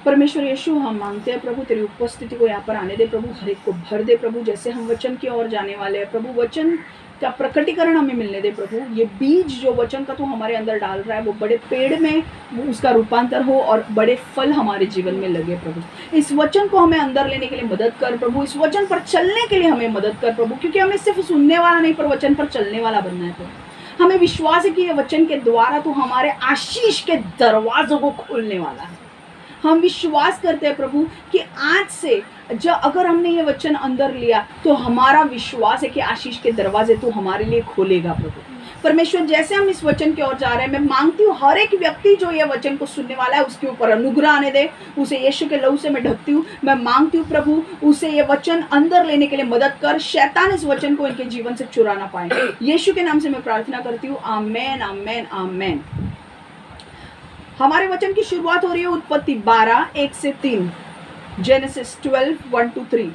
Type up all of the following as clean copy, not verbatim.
परमेश्वर यीशु, हम मांगते हैं प्रभु तेरी उपस्थिति को यहाँ पर आने दे प्रभु, हर एक को भर दे प्रभु। जैसे हम वचन की ओर जाने वाले हैं प्रभु, वचन का प्रकटीकरण हमें मिलने दे प्रभु। ये बीज जो वचन का तू हमारे अंदर डाल रहा है वो बड़े पेड़ में उसका रूपांतर हो और बड़े फल हमारे जीवन में लगे प्रभु। इस वचन को हमें अंदर लेने के लिए मदद कर प्रभु, इस वचन पर चलने के लिए हमें मदद कर प्रभु, क्योंकि हमें सिर्फ सुनने वाला नहीं पर वचन पर चलने वाला बनना है प्रभु। हमें विश्वास है कि ये वचन के द्वारा तू हमारे आशीष के दरवाजों को खोलने वाला है। हम विश्वास करते हैं प्रभु कि आज से जब अगर हमने ये वचन अंदर लिया तो हमारा विश्वास है कि आशीष के दरवाजे तू हमारे लिए खोलेगा प्रभु। परमेश्वर, जैसे हम इस वचन की ओर जा रहे हैं, मैं मांगती हूँ हर एक व्यक्ति जो ये वचन को सुनने वाला है उसके ऊपर अनुग्रह आने दे, उसे यीशु के लहू से मैं ढकती हूँ। मैं मांगती हूँ प्रभु उसे ये वचन अंदर लेने के लिए मदद कर, शैतान इस वचन को इनके जीवन से चुरा ना पाए। यीशु के नाम से मैं प्रार्थना करती हूँ, आमेन आमेन आमेन। हमारे वचन की शुरुआत हो रही है उत्पत्ति 12:1-3, जेनेसिस 12:1-3।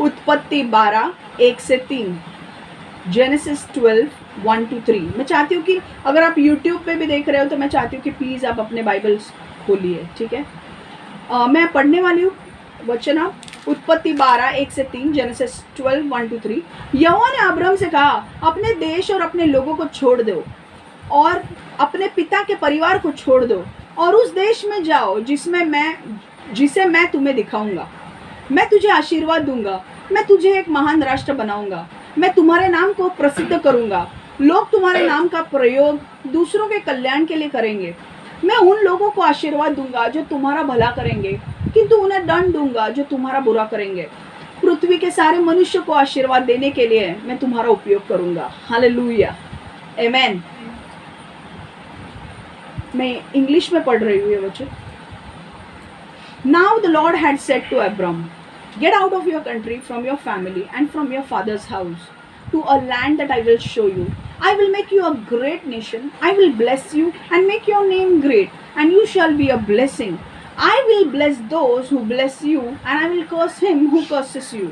उत्पत्ति 12:1-3, जेनेसिस 12:1-3। मैं चाहती हूँ कि अगर आप YouTube पे भी देख रहे हो तो मैं चाहती हूँ कि प्लीज़ आप अपने बाइबल्स खोलिए, ठीक है। मैं पढ़ने वाली हूँ वचन। आप उत्पत्ति 12:1-3, जेनेसिस 12:1-3। यहोवा ने अब्राहम से कहा, अपने देश और अपने लोगों को छोड़ दो और अपने पिता के परिवार को छोड़ दो और उस देश में जाओ जिसे मैं तुम्हें दिखाऊंगा। मैं तुझे आशीर्वाद दूंगा, मैं तुझे एक महान राष्ट्र बनाऊंगा, मैं तुम्हारे नाम को प्रसिद्ध करूंगा, लोग तुम्हारे नाम का प्रयोग दूसरों के कल्याण के लिए करेंगे। मैं उन लोगों को आशीर्वाद दूंगा जो तुम्हारा भला करेंगे, किंतु उन्हें दंड दूंगा जो तुम्हारा बुरा करेंगे। पृथ्वी के सारे मनुष्य को आशीर्वाद देने के लिए मैं तुम्हारा उपयोग करूंगा। हालेलुया, आमेन। मैं इंग्लिश में पढ़ रही हूँ ये वचन। Now the Lord had said to Abram, get out of your country, from your family and from your father's house, to a land that I will show you. I will make you a great nation. I will bless you and make your name great, and you shall be a blessing. I will bless those who bless you, and I will curse him who curses you.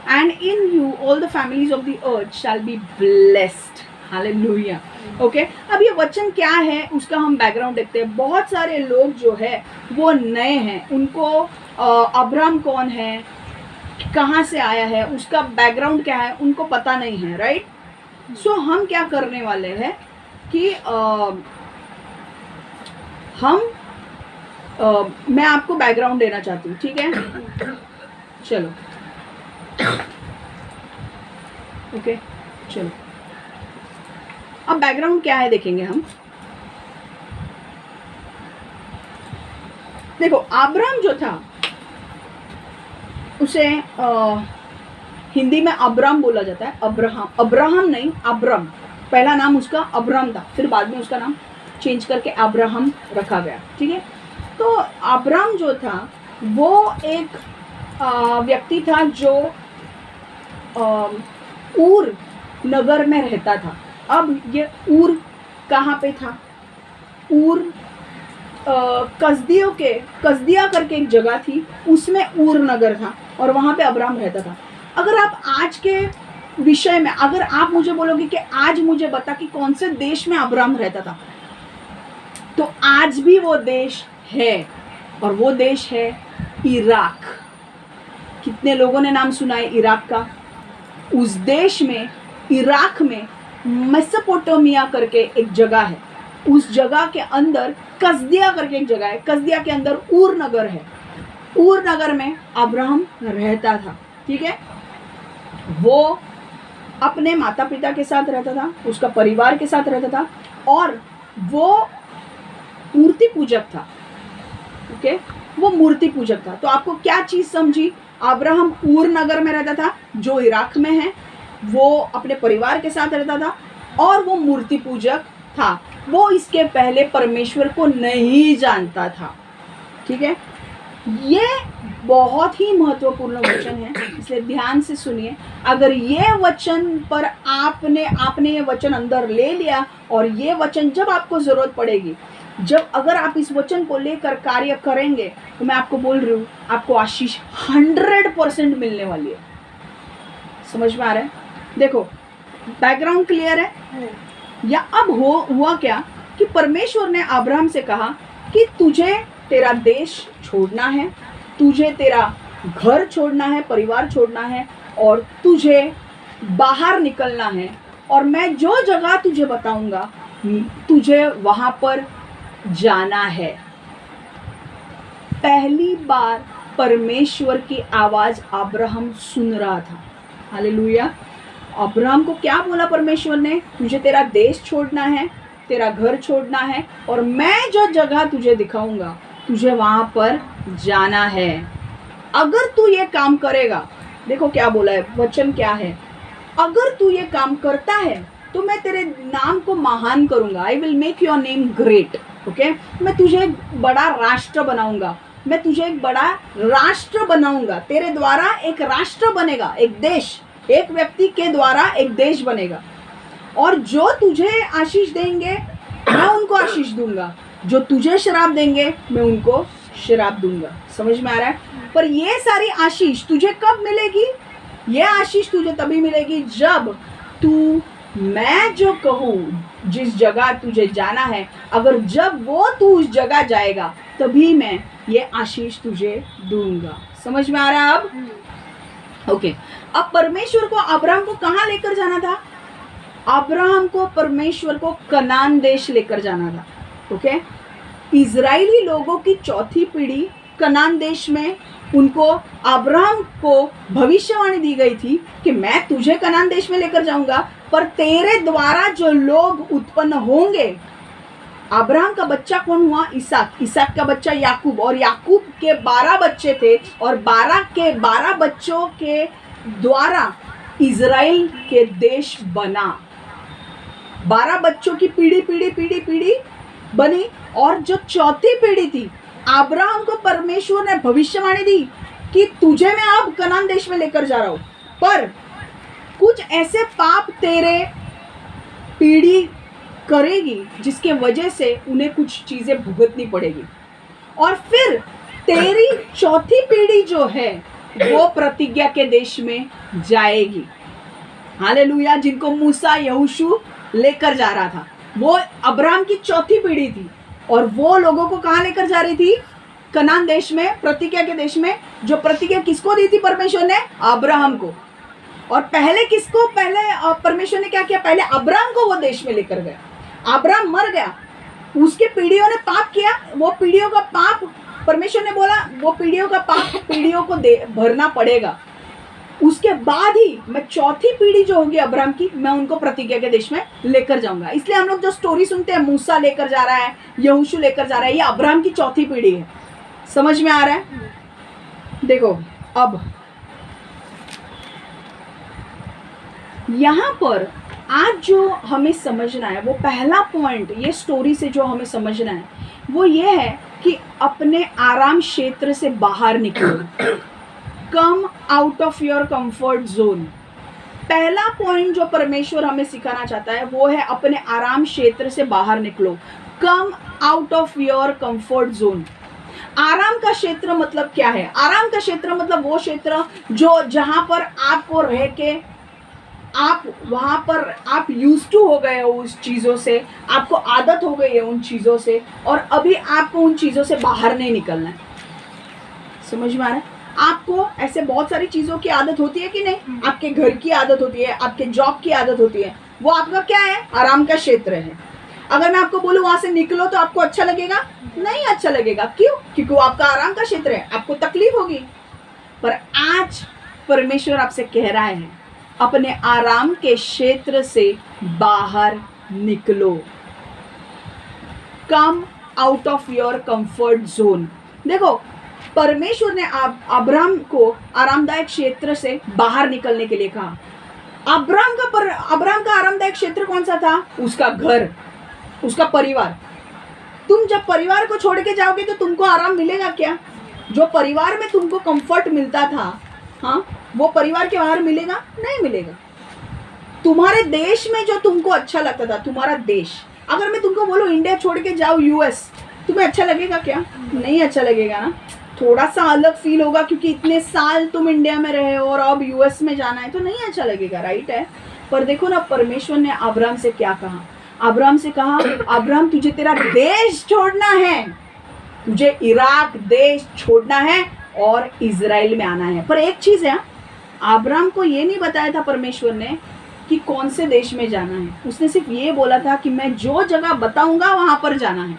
And in you all the families of the earth shall be blessed. Hallelujah. Okay, अब ये वचन क्या है उसका हम background देखते हैं। बहुत सारे लोग जो है वो नए हैं, उनको अब्राहम कौन है, कहाँ से आया है, उसका बैकग्राउंड क्या है, उनको पता नहीं है, राइट। सो हम क्या करने वाले हैं कि मैं आपको बैकग्राउंड देना चाहती हूँ, ठीक है। चलो ओके, चलो अब बैकग्राउंड क्या है देखेंगे हम। देखो, अब्राहम जो था उसे हिंदी में अब्राम बोला जाता है। अब्राहम नहीं, अब्राम। पहला नाम उसका अब्राम था, फिर बाद में उसका नाम चेंज करके अब्राहम रखा गया, ठीक है। तो अब्राम जो था वो एक व्यक्ति था जो ऊर नगर में रहता था। अब ये ऊर कहाँ पे था? ऊर कसदिया करके एक जगह थी, उसमें ऊर नगर था और वहाँ पे अब्राम रहता था। अगर आप आज के विषय में अगर आप मुझे बोलोगे कि आज मुझे बता कि कौन से देश में अब्राम रहता था, तो आज भी वो देश है और वो देश है इराक। कितने लोगों ने नाम सुना है इराक का? उस देश में, इराक में मेसोपोटामिया करके एक जगह है, उस जगह के अंदर कसदिया करके एक जगह है, कसदिया के अंदर ऊर नगर है। ऊर नगर में अब्राहम रहता था, ठीक है। वो अपने माता पिता के साथ रहता था, उसका परिवार के साथ रहता था और वो मूर्ति पूजक था, ओके। वो मूर्ति पूजक था। तो आपको क्या चीज़ समझी? अब्राहम ऊर नगर में रहता था जो इराक में है, वो अपने परिवार के साथ रहता था और वो मूर्ति पूजक था। वो इसके पहले परमेश्वर को नहीं जानता था, ठीक है। ये बहुत ही महत्वपूर्ण वचन है, इसलिए ध्यान से सुनिए। अगर ये वचन पर आपने ये वचन अंदर ले लिया और ये वचन जब आपको ज़रूरत पड़ेगी, जब अगर आप इस वचन को लेकर कार्य करेंगे, तो मैं आपको बोल रही हूँ आपको आशीष 100% मिलने वाली है। समझ में आ रहा है? देखो, बैकग्राउंड क्लियर है या अब हुआ क्या कि परमेश्वर ने अब्राहम से कहा कि तुझे तेरा देश छोड़ना है, तुझे तेरा घर छोड़ना है, परिवार छोड़ना है और तुझे बाहर निकलना है और मैं जो जगह तुझे बताऊंगा तुझे वहां पर जाना है। पहली बार परमेश्वर की आवाज अब्राहम सुन रहा था। हालेलुया। अब्राहम को क्या बोला परमेश्वर ने? तुझे तेरा देश छोड़ना है, तेरा घर छोड़ना है और मैं जो जगह तुझे दिखाऊंगा तुझे वहां पर जाना है। अगर तू ये काम करेगा, देखो क्या बोला है, वचन क्या है, अगर तू ये काम करता है तो मैं तेरे नाम को महान करूंगा। I will make your name great. Okay, मैं तुझे एक बड़ा राष्ट्र बनाऊंगा, मैं तुझे एक बड़ा राष्ट्र बनाऊंगा, तेरे द्वारा एक राष्ट्र बनेगा, एक देश, एक व्यक्ति के द्वारा एक देश बनेगा और जो तुझे आशीष देंगे मैं उनको आशीष दूंगा, जो तुझे शराब देंगे मैं उनको शराब दूंगा। समझ में आ रहा है? पर ये सारी आशीष तुझे कब मिलेगी? ये आशीष तुझे तभी मिलेगी जब तू, मैं जो कहूँ जिस जगह तुझे जाना है, अगर जब वो तू उस जगह जाएगा तभी मैं ये आशीष तुझे दूंगा। समझ में आ रहा है अब? ओके, अब परमेश्वर को अब्राहम को कहाँ लेकर जाना था? अब्राहम को परमेश्वर को कनान देश लेकर जाना था। ओके, इजरायली लोगों की चौथी पीढ़ी कनान देश में, उनको अब्राहम को भविष्यवाणी दी गई थी कि मैं तुझे कनान देश में लेकर जाऊंगा, पर तेरे द्वारा जो लोग उत्पन्न होंगे, अब्राहम का बच्चा कौन हुआ? इसहाक, इसहाक का बच्चा याकूब और याकूब के 12 बच्चे थे और 12 के 12 बच्चों के द्वारा इजराइल के देश बना। 12 बच्चों की पीढ़ी पीढ़ी पीढ़ी पीढ़ी बनी और जो चौथी पीढ़ी थी, अब्राहम को परमेश्वर ने भविष्यवाणी दी कि तुझे मैं अब कनान देश में लेकर जा रहा हूं, पर कुछ ऐसे पाप तेरे पीढ़ी करेगी जिसके वजह से उन्हें कुछ चीजें भुगतनी पड़ेगी और फिर तेरी चौथी पीढ़ी जो है वो प्रतिज्ञा के देश में जाएगी। हालेलुया। जिनको मूसा यहोशू लेकर जा रहा था वो अब्राहम की चौथी पीढ़ी थी और वो लोगों को कहाँ लेकर जा रही थी? कनान देश में, प्रतिज्ञा के देश में। जो प्रतिज्ञा किसको दी थी परमेश्वर ने? अब्राहम को। और पहले किसको? पहले परमेश्वर ने क्या किया? पहले अब्राहम को वो देश में लेकर गया। अब्राहम मर गया, उसके पीढ़ियों ने पाप किया, वो पीढ़ियों का पाप परमेश्वर ने बोला वो पीढ़ियों का पाप पीढ़ियों को भरना पड़ेगा। उसके बाद ही मैं चौथी पीढ़ी जो होगी अब्राहम की, मैं उनको प्रतिज्ञा के देश में लेकर जाऊंगा। इसलिए हम लोग जो स्टोरी सुनते हैं, मूसा लेकर जा रहा है, यहोशू लेकर जा रहा है, ये अब्राहम की चौथी पीढ़ी है। समझ में आ रहा है? देखो अब यहाँ पर आज जो हमें समझना है, वो पहला पॉइंट ये स्टोरी से जो हमें समझना है वो ये है कि अपने आराम क्षेत्र से बाहर निकलो। Come out of your comfort zone. पहला पॉइंट जो परमेश्वर हमें सिखाना चाहता है वो है अपने आराम क्षेत्र से बाहर निकलो। Come out of your comfort zone. आराम का क्षेत्र मतलब क्या है? आराम का क्षेत्र मतलब वो क्षेत्र जो जहां पर आपको रह के आप वहां पर आप यूज्ड टू हो गए हो उस चीज़ों से, आपको आदत हो गई है उन चीज़ों से और अभी आपको उन चीज़ों से बाहर नहीं निकलना है। समझ में आ रहा है? आपको ऐसे बहुत सारी चीज़ों की आदत होती है कि नहीं? आपके घर की आदत होती है, आपके जॉब की आदत होती है, वो आपका क्या है? आराम का क्षेत्र है। अगर मैं आपको बोलूँ वहां से निकलो तो आपको अच्छा लगेगा? नहीं अच्छा लगेगा। क्यों? क्योंकि वो आपका आराम का क्षेत्र है, आपको तकलीफ होगी। पर आज परमेश्वर आपसे कह रहा है अपने आराम के क्षेत्र से बाहर निकलो। Come out of your comfort zone. देखो परमेश्वर ने अब्राहम को आरामदायक क्षेत्र से बाहर निकलने के लिए कहा। अब्राहम का आरामदायक क्षेत्र कौन सा था? उसका घर, उसका परिवार। तुम जब परिवार को छोड़ के जाओगे तो तुमको आराम मिलेगा क्या? जो परिवार में तुमको कंफर्ट मिलता था, हाँ, वो परिवार के बाहर मिलेगा? नहीं मिलेगा। तुम्हारे देश में जो तुमको अच्छा लगता था, तुम्हारा देश, अगर मैं तुमको बोलूँ इंडिया छोड़ के जाओ यूएस, तुम्हें अच्छा लगेगा क्या? नहीं अच्छा लगेगा ना। थोड़ा सा अलग फील होगा क्योंकि इतने साल तुम इंडिया में रहे हो और अब यूएस में जाना है तो नहीं अच्छा लगेगा, राइट है? पर देखो ना परमेश्वर ने अब्राहम से क्या कहा। अब्राहम से कहा अब्राहम तुझे तेरा देश छोड़ना है, तुझे इराक देश छोड़ना है और इजराइल में आना है। पर एक चीज़ है, अब्राहम को ये नहीं बताया था परमेश्वर ने कि कौन से देश में जाना है। उसने सिर्फ ये बोला था कि मैं जो जगह बताऊंगा वहां पर जाना है।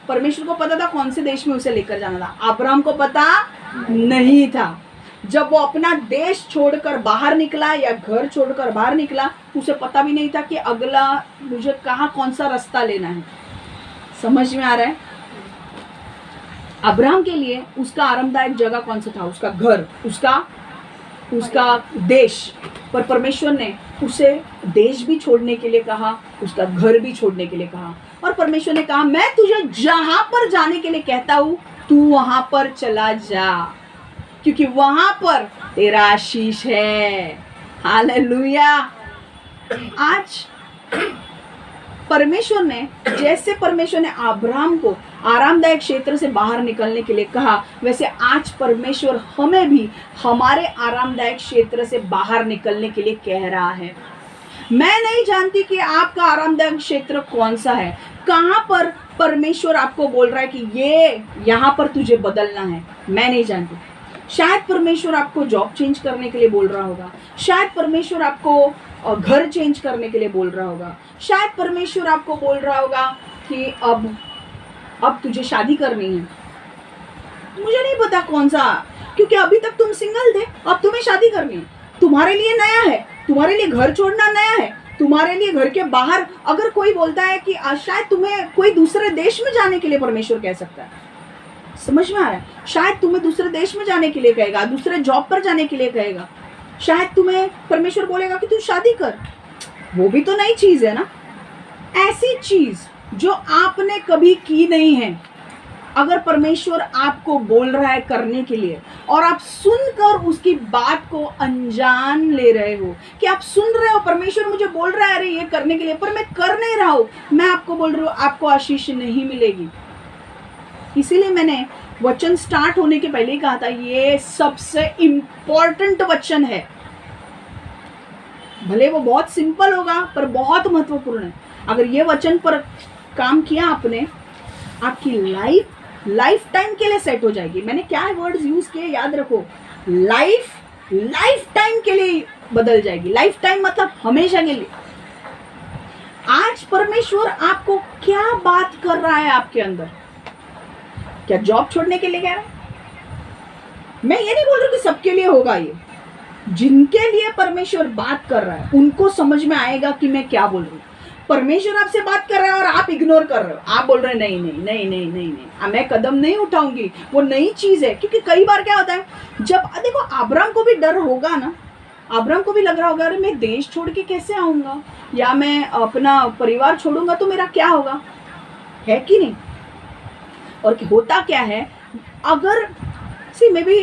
परमेश्वर को पता था कौन से देश में उसे लेकर जाना था, अब्राहम को पता नहीं था। जब वो अपना देश छोड़कर बाहर निकला या घर छोड़कर बाहर निकला, उसे पता भी नहीं था कि अगला मुझे कहाँ कौन सा रास्ता लेना है। समझ में आ रहा है? अब्राहम के लिए उसका आरामदायक जगह कौन सा था? उसका घर, उसका देश। पर परमेश्वर ने उसे देश भी छोड़ने के लिए कहा, उसका घर भी छोड़ने के लिए कहा। और परमेश्वर ने कहा मैं तुझे जहां पर जाने के लिए कहता हूं तू वहां पर चला जा, क्योंकि वहां पर तेरा आशीष है। हालेलुया। आज परमेश्वर ने, जैसे परमेश्वर ने अब्राहम को आरामदायक क्षेत्र से बाहर निकलने के लिए कहा, वैसे आज परमेश्वर हमें भी हमारे आरामदायक क्षेत्र से बाहर निकलने के लिए कह रहा है। मैं नहीं जानती कि आपका आरामदायक क्षेत्र कौन सा है, कहाँ पर परमेश्वर आपको बोल रहा है कि ये यहाँ पर तुझे बदलना है। मैं नहीं जानती। शायद परमेश्वर आपको जॉब चेंज करने के लिए बोल रहा होगा, शायद परमेश्वर आपको घर चेंज करने के लिए बोल रहा होगा, शायद परमेश्वर आपको बोल रहा होगा कि अब तुझे शादी करनी है। मुझे नहीं पता कौन सा, क्योंकि अभी तक तुम सिंगल थे, अब तुम्हें शादी करनी है। तुम्हारे लिए नया है, तुम्हारे लिए घर छोड़ना नया है, तुम्हारे लिए घर के बाहर अगर कोई बोलता है कि शायद तुम्हें कोई दूसरे देश में जाने के लिए परमेश्वर कह सकता है। समझ में आ रहा है? शायद तुम्हें दूसरे देश में जाने के लिए कहेगा, दूसरे जॉब पर जाने के लिए कहेगा, शायद तुम्हें परमेश्वर बोलेगा कि तू शादी कर। वो भी तो नई चीज है ना। ऐसी चीज जो आपने कभी की नहीं है, अगर परमेश्वर आपको बोल रहा है करने के लिए और आप सुनकर उसकी बात को अनजान ले रहे हो, कि आप सुन रहे हो परमेश्वर मुझे बोल रहा है अरे ये करने के लिए, पर मैं कर नहीं रहा हूं, मैं आपको बोल रही हूँ आपको आशीष नहीं मिलेगी। इसीलिए मैंने वचन स्टार्ट होने के पहले ही कहा था ये सबसे इम्पोर्टेंट वचन है। भले वो बहुत सिंपल होगा पर बहुत महत्वपूर्ण है। अगर ये वचन पर काम किया आपने, आपकी लाइफ टाइम के लिए सेट हो जाएगी। मैंने क्या वर्ड्स यूज किए याद रखो, लाइफ टाइम के लिए बदल जाएगी। लाइफ टाइम मतलब हमेशा के लिए। आज परमेश्वर आपको क्या बात कर रहा है आपके अंदर? क्या जॉब छोड़ने के लिए कह रहा है? मैं ये नहीं बोल रही कि सबके लिए होगा ये। जिनके लिए परमेश्वर बात कर रहा है उनको समझ में आएगा कि मैं क्या बोल रही हूँ। परमेश्वर आपसे बात कर रहा है और आप इग्नोर कर रहे हो, आप बोल रहे हैं नहीं नहीं नहीं नहीं नहीं नहीं मैं कदम नहीं उठाऊंगी, वो नई चीज है। क्योंकि कई बार क्या होता है, जब देखो अब्राहम को भी डर होगा ना, अब्राहम को भी लग रहा होगा अरे मैं देश छोड़ के कैसे आऊंगा, या मैं अपना परिवार छोड़ूंगा तो मेरा क्या होगा, है कि नहीं? और होता क्या है, अगर मैं भी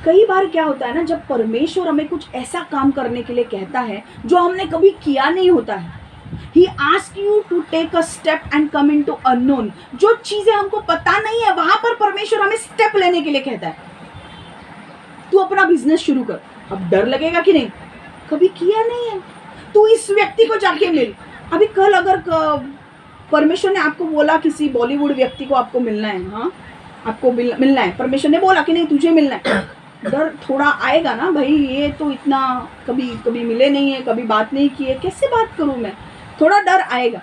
कई बार क्या होता है ना, जब परमेश्वर हमें कुछ ऐसा काम करने के लिए कहता है जो हमने कभी किया नहीं होता है, He asks you to take a step and come into unknown। जो चीजें हमको पता नहीं है वहां पर परमेश्वर हमें स्टेप लेने के लिए कहता है। तू अपना बिजनेस शुरू कर। अब डर लगेगा कि नहीं, कभी किया नहीं है, तू इस व्यक्ति को जाके मिल। अभी कल अगर परमेश्वर ने आपको बोला किसी बॉलीवुड व्यक्ति को आपको मिलना है, हाँ आपको मिलना है, परमेश्वर ने बोला कि नहीं तुझे मिलना है, डर थोड़ा आएगा ना भाई, ये तो इतना कभी मिले नहीं है, कभी बात नहीं की है, कैसे बात करूं मैं, थोड़ा डर आएगा।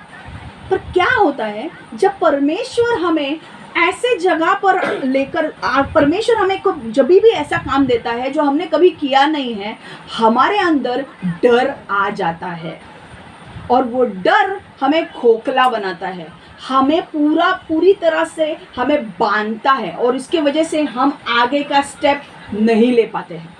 पर क्या होता है, जब परमेश्वर हमें ऐसे जगह पर लेकर, परमेश्वर हमें को जब भी ऐसा काम देता है जो हमने कभी किया नहीं है, हमारे अंदर डर आ जाता है और वो डर हमें खोखला बनाता है, हमें पूरी तरह से हमें बांधता है और इसके वजह से हम आगे का स्टेप नहीं ले पाते हैं।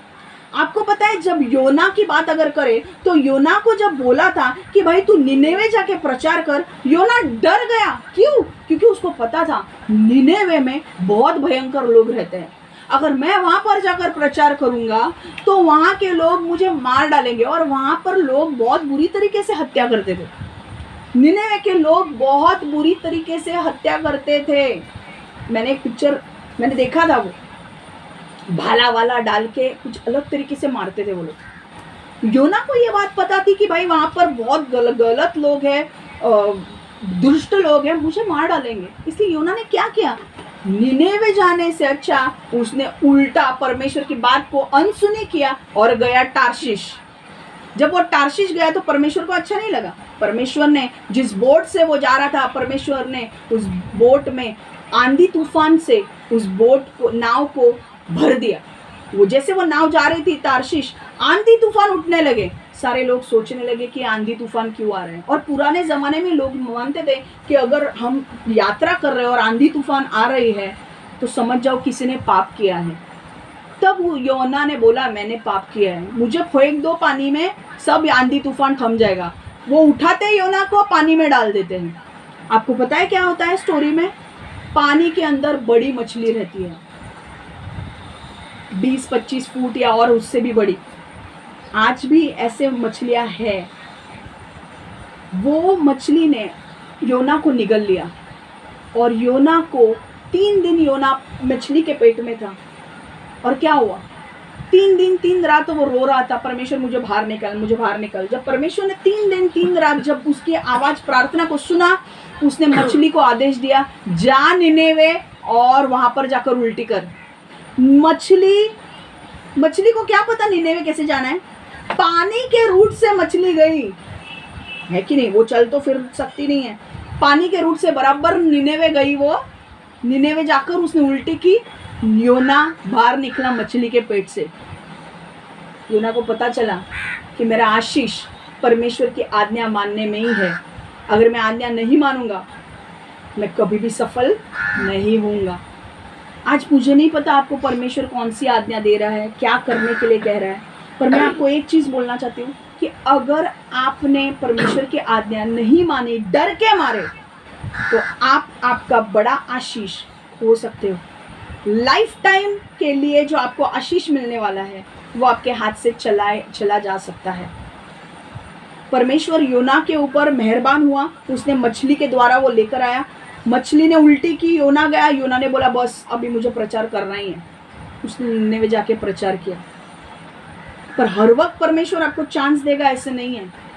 आपको पता है जब योना की बात अगर करें तो योना को जब बोला था कि भाई तू निनेवे जाके प्रचार कर, योना डर गया। क्यों? क्योंकि उसको पता था निनेवे में बहुत भयंकर लोग रहते हैं, अगर मैं वहां पर जाकर प्रचार करूंगा तो वहां के लोग मुझे मार डालेंगे। और वहां पर लोग बहुत बुरी तरीके से हत्या करते थे, निनेवे के लोग बहुत बुरी तरीके से हत्या करते थे। मैंने एक पिक्चर मैंने देखा था, वो भाला वाला डाल के कुछ अलग तरीके से मारते थे वो लोग। योना को ये बात पता थी कि भाई वहां पर बहुत गलत लोग हैं, दुष्ट लोग हैं, मुझे मार डालेंगे। इसलिए योना ने क्या किया, निनेवे जाने से अच्छा उसने उल्टा परमेश्वर की बात को अनसुनी किया और गया टार्शिश। जब वो टार्शिश गया तो परमेश्वर को अच्छा नहीं लगा। परमेश्वर ने जिस बोट से वो जा रहा था, परमेश्वर ने उस बोट में आंधी तूफान से उस बोट को, नाव को भर दिया। वो जैसे वो नाव जा रही थी तार्शिश, आंधी तूफान उठने लगे। सारे लोग सोचने लगे कि आंधी तूफान क्यों आ रहे हैं। और पुराने ज़माने में लोग मानते थे कि अगर हम यात्रा कर रहे हैं और आंधी तूफान आ रही है तो समझ जाओ किसी ने पाप किया है। तब योना ने बोला मैंने पाप किया है, मुझे फेंक दो पानी में, सब आंधी तूफान थम जाएगा। वो उठाते योना को पानी में डाल देते हैं। आपको पता है क्या होता है स्टोरी में, पानी के अंदर बड़ी मछली रहती है, 20-25 फुट या और उससे भी बड़ी। आज भी ऐसे मछलियां हैं। वो मछली ने योना को निगल लिया और योना को 3 दिन योना मछली के पेट में था। और क्या हुआ, 3 दिन 3 रात तो वो रो रहा था, परमेश्वर मुझे बाहर निकल, मुझे बाहर निकल। जब परमेश्वर ने 3 दिन 3 रात जब उसकी आवाज प्रार्थना को सुना, उसने मछली को आदेश दिया, जा निनेवे और वहां पर जाकर उल्टी कर। मछली को क्या पता निनेवे कैसे जाना है, पानी के रूट से मछली गई है कि नहीं, वो चल तो फिर सकती नहीं है, पानी के रूट से बराबर निनेवे गई। वो निनेवे जाकर उसने उल्टी की, योना बाहर निकला मछली के पेट से। योना को पता चला कि मेरा आशीष परमेश्वर की आज्ञा मानने में ही है। अगर मैं आज्ञा नहीं मानूंगा मैं कभी भी सफल नहीं होऊंगा। आज मुझे नहीं पता आपको परमेश्वर कौन सी आज्ञा दे रहा है, क्या करने के लिए कह रहा है, पर मैं आपको एक चीज़ बोलना चाहती हूँ कि अगर आपने परमेश्वर की आज्ञा नहीं मानी डर के मारे, तो आपका बड़ा आशीष हो सकते हो। लाइफ टाइम के लिए जो आपको आशीष मिलने वाला है वो आपके हाथ से चला जा सकता है। परमेश्वर योना के ऊपर मेहरबान हुआ, उसने मछली के द्वारा वो लेकर आया। मछली ने उल्टी की, योना गया, योना ने बोला बस अभी मुझे प्रचार करना ही है, उसने निनेवे जाके प्रचार किया। पर हर वक्त परमेश्वर आपको चांस देगा ऐसे नहीं है।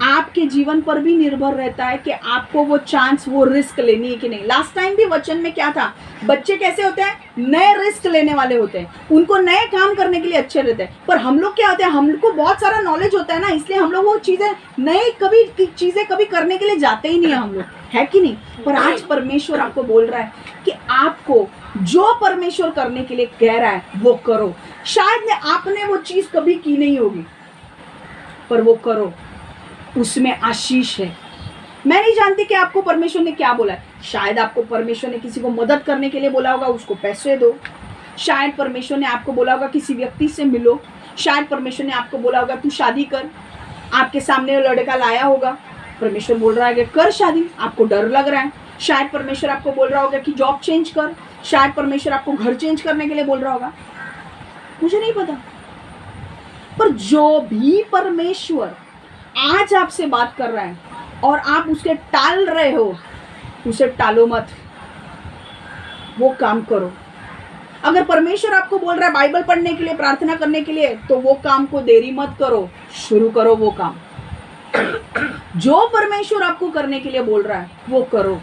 आपके जीवन पर भी निर्भर रहता है कि आपको वो चांस, वो रिस्क लेनी है कि नहीं। लास्ट टाइम भी वचन में क्या था, बच्चे कैसे होते हैं, नए रिस्क लेने वाले होते हैं, उनको नए काम करने के लिए अच्छे रहते हैं। पर हम लोग क्या होते हैं, हमको बहुत सारा नॉलेज होता है ना, इसलिए हम लोग वो चीज़ें नई चीज़ें कभी करने के लिए जाते ही नहीं है हम लोग, है कि नहीं। पर आज परमेश्वर आपको बोल रहा है कि आपको जो परमेश्वर करने के लिए कह रहा है वो करो। शायद आपने वो चीज़ कभी की नहीं होगी, पर वो करो, उसमें आशीष है। मैं नहीं जानती कि आपको परमेश्वर ने क्या बोला है। शायद आपको परमेश्वर ने किसी को मदद करने के लिए बोला होगा, उसको पैसे दो। शायद परमेश्वर ने आपको बोला होगा किसी व्यक्ति से मिलो। शायद परमेश्वर ने आपको बोला होगा तू शादी कर। आपके सामने वो लड़का लाया होगा, परमेश्वर बोल रहा है कि कर शादी, आपको डर लग रहा है। शायद परमेश्वर आपको बोल रहा होगा कि जॉब चेंज कर। शायद परमेश्वर आपको घर चेंज करने के लिए बोल रहा होगा, मुझे नहीं पता। पर जो भी परमेश्वर आज आपसे बात कर रहा है और आप उसके टाल रहे हो, उसे टालो मत, वो काम करो। अगर परमेश्वर आपको बोल रहा है बाइबल पढ़ने के लिए, प्रार्थना करने के लिए, तो वो काम को देरी मत करो, शुरू करो वो काम। जो परमेश्वर आपको करने के लिए बोल रहा है वो करो।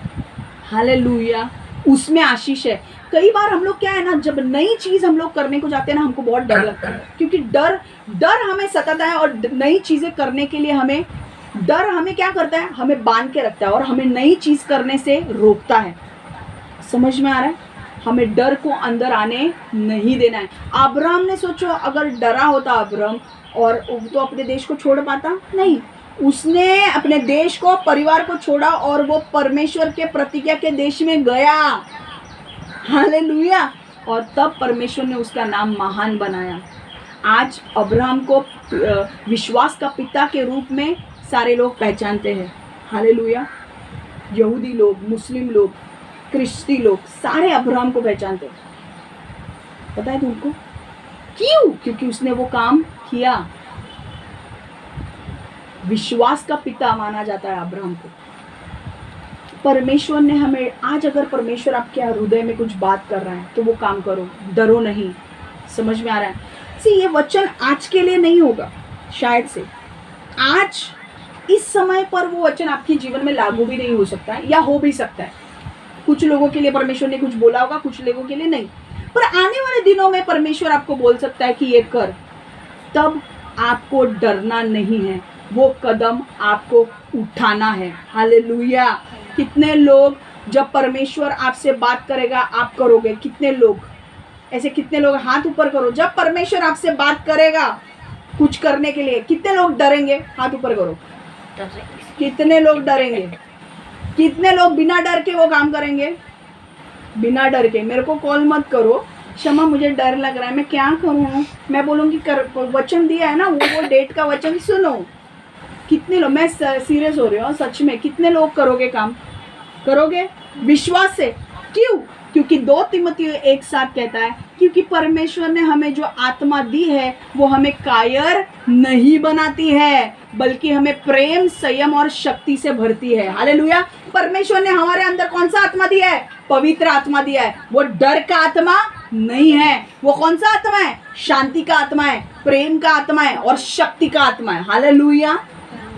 हालेलुया, उसमें आशीष है। कई बार हम लोग क्या है ना, जब नई चीज़ हम लोग करने को जाते हैं ना, हमको बहुत डर लगता है, क्योंकि डर हमें सताता है। और नई चीज़ें करने के लिए डर हमें क्या करता है, हमें बांध के रखता है और हमें नई चीज़ करने से रोकता है। समझ में आ रहा है, हमें डर को अंदर आने नहीं देना है। अब्राहम ने सोचो, अगर डरा होता अब्राहम, और तो अपने देश को छोड़ पाता नहीं, उसने अपने देश को, परिवार को छोड़ा और वो परमेश्वर के प्रतिज्ञा के देश में गया। हालेलुया, और तब परमेश्वर ने उसका नाम महान बनाया। आज अब्राहम को विश्वास का पिता के रूप में सारे लोग पहचानते हैं। हालेलुया, यहूदी लोग, मुस्लिम लोग, क्रिश्ती लोग, सारे अब्राहम को पहचानते हैं। पता है तुमको क्यों? क्योंकि उसने वो काम किया। विश्वास का पिता माना जाता है अब्राहम को। परमेश्वर ने हमें आज, अगर परमेश्वर आपके हृदय में कुछ बात कर रहा है तो वो काम करो, डरो नहीं। समझ में आ रहा है? ये वचन आज के लिए नहीं होगा, शायद से आज इस समय पर वो वचन आपके जीवन में लागू भी नहीं हो सकता है या हो भी सकता है। कुछ लोगों के लिए परमेश्वर ने कुछ बोला होगा, कुछ लोगों के लिए नहीं, पर आने वाले दिनों में परमेश्वर आपको बोल सकता है कि ये कर, तब आपको डरना नहीं है, वो कदम आपको उठाना है। हालेलुया। कितने लोग जब परमेश्वर आपसे बात करेगा आप करोगे? कितने लोग ऐसे, कितने लोग, हाथ ऊपर करो, जब परमेश्वर आपसे बात करेगा कुछ करने के लिए कितने लोग डरेंगे? हाथ ऊपर करो। कितने लोग डरेंगे? कितने लोग बिना डर के वो काम करेंगे? बिना डर के। मेरे को कॉल मत करो, क्षमा मुझे डर लग रहा है, मैं क्या करूँ? मैं बोलूँगी कर, वचन दिया है ना, वो डेट का वचन सुनो। कितने लोग, मैं सीरियस हो रही हूँ सच में, कितने लोग करोगे काम? करोगे विश्वास से। क्यों? क्योंकि 2 तिमोथी 1:7 कहता है, क्योंकि परमेश्वर ने हमें जो आत्मा दी है वो हमें कायर नहीं बनाती है, बल्कि हमें प्रेम, संयम और शक्ति से भरती है। हालेलुया। परमेश्वर ने हमारे अंदर कौन सा आत्मा दिया है? पवित्र आत्मा दिया है। वो डर का आत्मा नहीं है। वो कौन सा आत्मा है? शांति का आत्मा है, प्रेम का आत्मा है और शक्ति का आत्मा है। हालेलुया,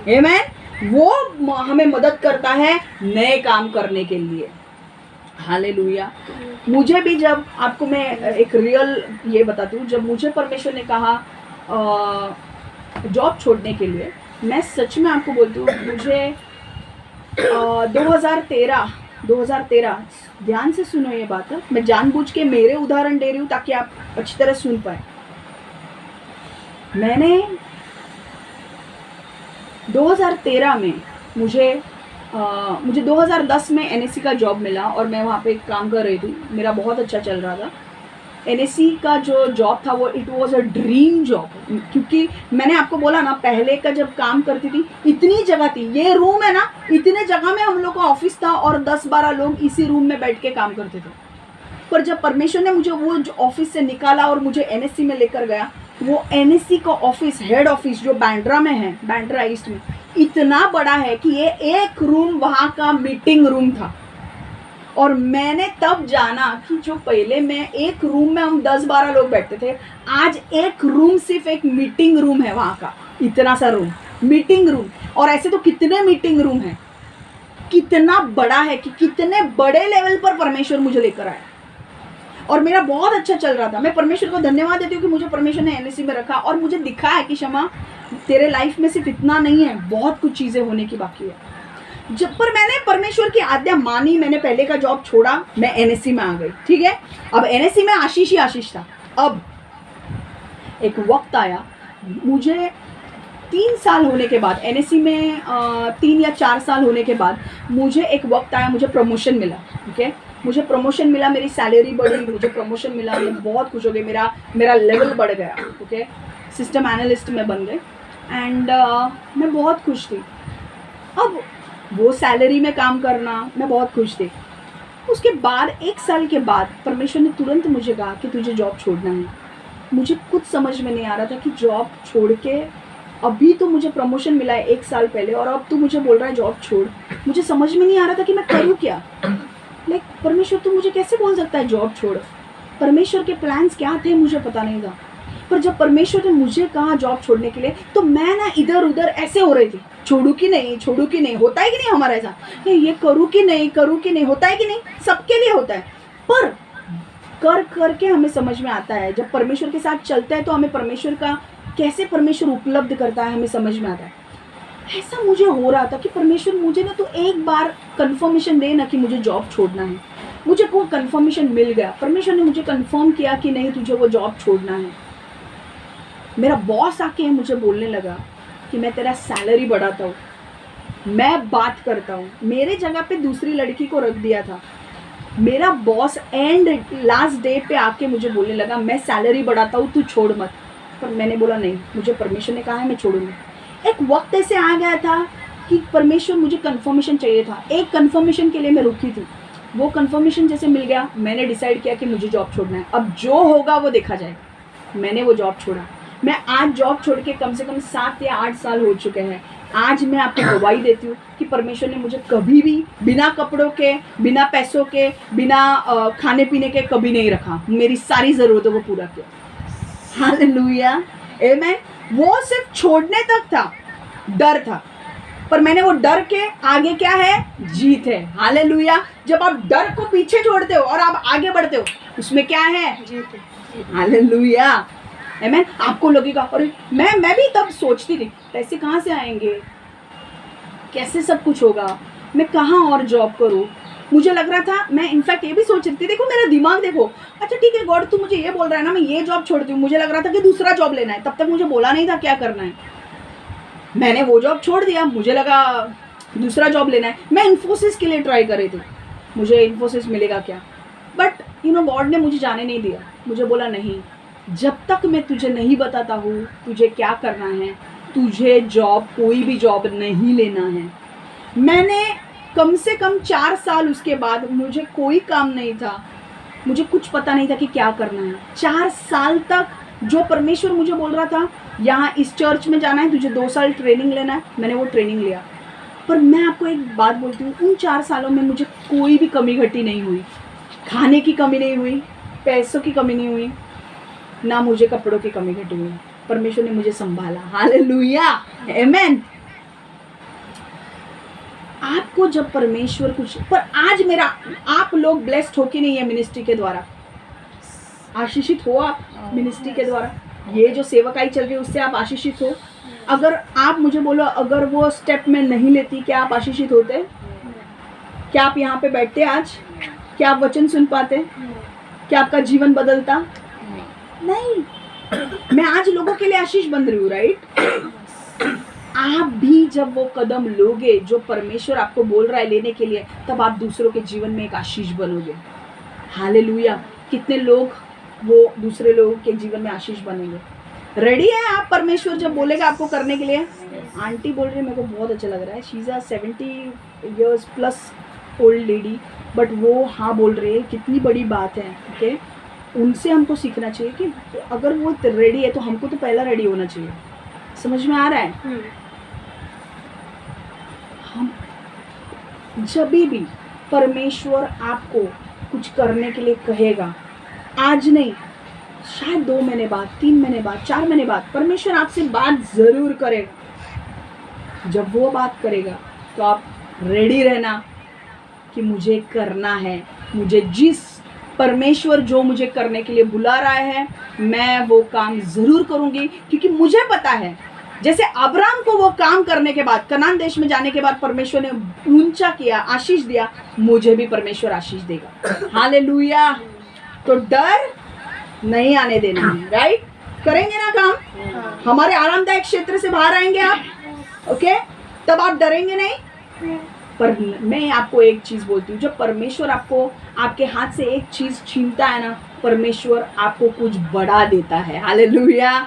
आमेन। वो हमें मदद करता है नए काम करने के लिए। हालेलुया। मुझे भी, जब आपको मैं एक रियल ये बताती हूँ, जब मुझे परमेश्वर ने कहा जॉब छोड़ने के लिए, मैं सच में आपको बोलती हूँ, मुझे 2013 ध्यान से सुनो ये बात है, मैं जानबूझ के मेरे उदाहरण दे रही हूँ ताकि आप अच्छी तरह सुन पाए। मैंने 2013 में मुझे 2010 में NSE का जॉब मिला और मैं वहाँ पे काम कर रही थी, मेरा बहुत अच्छा चल रहा था। NSE का जो जॉब था वो it was a dream job, क्योंकि मैंने आपको बोला ना, पहले का जब काम करती थी इतनी जगह थी, ये रूम है ना, इतने जगह में हम लोग का ऑफिस था और 10-12 लोग इसी रूम में बैठ के काम करते थे। पर जब परमेश्वर ने मुझे वो ऑफिस से निकाला और मुझे NSE में लेकर गया, वो NSE का ऑफिस, हेड ऑफिस जो बांद्रा में है, बांद्रा ईस्ट में, इतना बड़ा है कि ये एक रूम वहाँ का मीटिंग रूम था। और मैंने तब जाना कि जो पहले मैं एक रूम में हम 10-12 लोग बैठते थे, आज एक रूम सिर्फ एक मीटिंग रूम है वहाँ का, इतना सा रूम, मीटिंग रूम। और ऐसे तो कितने मीटिंग रूम है, कितना बड़ा है कि कितने बड़े लेवल पर परमेश्वर मुझे लेकर आया और मेरा बहुत अच्छा चल रहा था। मैं परमेश्वर को धन्यवाद देती हूँ कि मुझे परमेश्वर ने NSE में रखा और मुझे दिखा है कि क्षमा, तेरे लाइफ में सिर्फ इतना नहीं है, बहुत कुछ चीज़ें होने की बाकी है। जब पर मैंने परमेश्वर की आज्ञा मानी, मैंने पहले का जॉब छोड़ा, मैं NSE में आ गई। ठीक है, अब NSE में आशीष ही आशीष था। अब एक वक्त आया, मुझे 3 साल होने के बाद, NSE में 3 या 4 साल होने के बाद मुझे एक वक्त आया, मुझे प्रमोशन मिला। ठीक है, मुझे प्रमोशन मिला, मेरी सैलरी बढ़ी, मुझे प्रमोशन मिला, मैं बहुत खुश हो गई, मेरा लेवल बढ़ गया। ओके, सिस्टम एनालिस्ट में बन गए एंड मैं बहुत खुश थी। अब वो सैलरी में काम करना, मैं बहुत खुश थी। उसके बाद 1 साल के बाद परमेश्वर ने तुरंत मुझे कहा कि तुझे जॉब छोड़ना है। मुझे कुछ समझ में नहीं आ रहा था कि जॉब छोड़ के, अभी तो मुझे प्रमोशन मिला है 1 साल पहले और अब तू मुझे बोल रहा है जॉब छोड़। मुझे समझ में नहीं आ रहा था कि मैं करूँ क्या। लाइक परमेश्वर तू मुझे कैसे बोल सकता है जॉब छोड़? परमेश्वर के प्लान्स क्या थे मुझे पता नहीं था। पर जब परमेश्वर ने मुझे कहा जॉब छोड़ने के लिए, तो मैं ना इधर उधर ऐसे हो रही थी, छोड़ू कि नहीं, छोड़ू कि नहीं, होता है कि नहीं हमारा ऐसा, ये करूँ कि नहीं, करूँ कि नहीं, होता है कि नहीं, सबके लिए होता है। पर कर करके हमें समझ में आता है, जब परमेश्वर के साथ चलता है तो हमें परमेश्वर का कैसे परमेश्वर उपलब्ध करता है हमें समझ में आता है। ऐसा मुझे हो रहा था कि परमेश्वर मुझे ना तो एक बार कंफर्मेशन दे ना कि मुझे जॉब छोड़ना है। मुझे वो कंफर्मेशन मिल गया, परमेश्वर ने मुझे कंफर्म किया कि नहीं तुझे वो जॉब छोड़ना है। मेरा बॉस आके मुझे बोलने लगा कि मैं तेरा सैलरी बढ़ाता हूँ, मैं बात करता हूँ। मेरे जगह पे दूसरी लड़की को रख दिया था। मेरा बॉस एंड लास्ट डे पे आके मुझे बोलने लगा मैं सैलरी बढ़ाता हूँ, तू छोड़ मत। पर मैंने बोला नहीं, मुझे परमेश्वर ने कहा है मैं छोड़ूंगी। एक वक्त ऐसे आ गया था कि परमेश्वर मुझे कंफर्मेशन चाहिए था, एक कंफर्मेशन के लिए मैं रुकी थी। वो कंफर्मेशन जैसे मिल गया, मैंने डिसाइड किया कि मुझे जॉब छोड़ना है। अब जो होगा वो देखा जाएगा। मैंने वो जॉब छोड़ा। मैं आज जॉब छोड़ के कम से कम 7 या 8 साल हो चुके हैं। आज मैं आपको गवाही देती हूँ कि परमेश्वर ने मुझे कभी भी बिना कपड़ों के, बिना पैसों के, बिना खाने पीने के कभी नहीं रखा। मेरी सारी ज़रूरतों को पूरा किया। हालेलुया, आमेन। वो सिर्फ छोड़ने तक था, डर था। पर मैंने वो डर के आगे क्या है, जीत है। हालेलुया। जब आप डर को पीछे छोड़ते हो और आप आगे बढ़ते हो, उसमें क्या है, जीत है। हालेलुया। आमीन। आपको लगेगा अरे मैं भी तब सोचती थी पैसे कहाँ से आएंगे, कैसे सब कुछ होगा, मैं कहाँ और जॉब करूँ। मुझे लग रहा था, मैं इनफैक्ट ये भी सोच रही थी, देखो मेरा दिमाग देखो, अच्छा ठीक है गॉड तू मुझे ये बोल रहा है ना, मैं ये जॉब छोड़ती हूँ। मुझे लग रहा था कि दूसरा जॉब लेना है, तब तक मुझे बोला नहीं था क्या करना है। मैंने वो जॉब छोड़ दिया, मुझे लगा दूसरा जॉब लेना है। मैं इन्फोसिस के लिए ट्राई कर रही थी, मुझे इन्फोसिस मिलेगा क्या, बट गॉड ने मुझे जाने नहीं दिया। मुझे बोला नहीं, जब तक मैं तुझे नहीं बताता हूँ तुझे क्या करना है, तुझे जॉब, कोई भी जॉब नहीं लेना है। मैंने कम से कम 4 साल उसके बाद, मुझे कोई काम नहीं था, मुझे कुछ पता नहीं था कि क्या करना है। 4 साल तक जो परमेश्वर मुझे बोल रहा था यहाँ इस चर्च में जाना है, तुझे 2 साल ट्रेनिंग लेना है, मैंने वो ट्रेनिंग लिया। पर मैं आपको एक बात बोलती हूँ, उन 4 सालों में मुझे कोई भी कमी घटी नहीं हुई। खाने की कमी नहीं हुई, पैसों की कमी नहीं हुई, ना मुझे कपड़ों की कमी घटी हुई। परमेश्वर ने मुझे संभाला। हालेलुया। आमेन। आपको जब परमेश्वर कुछ, पर आज मेरा, आप लोग ब्लेस्ड हो कि नहीं है मिनिस्ट्री के द्वारा, आशीषित हो आप मिनिस्ट्री के द्वारा, ये जो सेवकाई चल रही है उससे आप आशीषित हो। अगर आप मुझे बोलो, अगर वो स्टेप में नहीं लेती, क्या आप आशीषित होते? क्या आप यहाँ पे बैठते आज? क्या आप वचन सुन पाते? क्या आपका जीवन बदलता? नहीं। मैं आज लोगों के लिए आशीष बन रही हूँ, राइट? आप भी जब वो कदम लोगे जो परमेश्वर आपको बोल रहा है लेने के लिए, तब आप दूसरों के जीवन में एक आशीष बनोगे। हालेलुया। कितने लोग वो दूसरे लोगों के जीवन में आशीष बनेंगे। रेडी है आप? परमेश्वर जब बोलेगा आपको करने के लिए। आंटी बोल रही है, मेरे को बहुत अच्छा लग रहा है, she is a 70 years plus old lady, but वो हाँ बोल रही है, कितनी बड़ी बात है। ओके, उनसे हमको सीखना चाहिए कि अगर वो रेडी है तो हमको तो पहला रेडी होना चाहिए। समझ में आ रहा है? हम जब भी परमेश्वर आपको कुछ करने के लिए कहेगा, आज नहीं, शायद 2 महीने बाद, 3 महीने बाद, 4 महीने बाद परमेश्वर आपसे बात ज़रूर करेगा। जब वो बात करेगा तो आप रेडी रहना कि मुझे करना है, मुझे जिस परमेश्वर जो मुझे करने के लिए बुला रहा है, मैं वो काम ज़रूर करूँगी, क्योंकि मुझे पता है जैसे अब्राहम को वो काम करने के बाद, कनान देश में जाने के बाद परमेश्वर ने ऊंचा किया, आशीष दिया, मुझे भी परमेश्वर आशीष देगा। हालेलुया। तो डर नहीं आने देना है, राइट? करेंगे ना काम, हमारे आरामदायक क्षेत्र से बाहर आएंगे आप, ओके? तब आप डरेंगे नहीं। पर मैं आपको एक चीज़ बोलती हूँ, जब परमेश्वर आपको आपके हाथ से एक चीज़ छीनता है ना, परमेश्वर आपको कुछ बड़ा देता है। हालेलुया।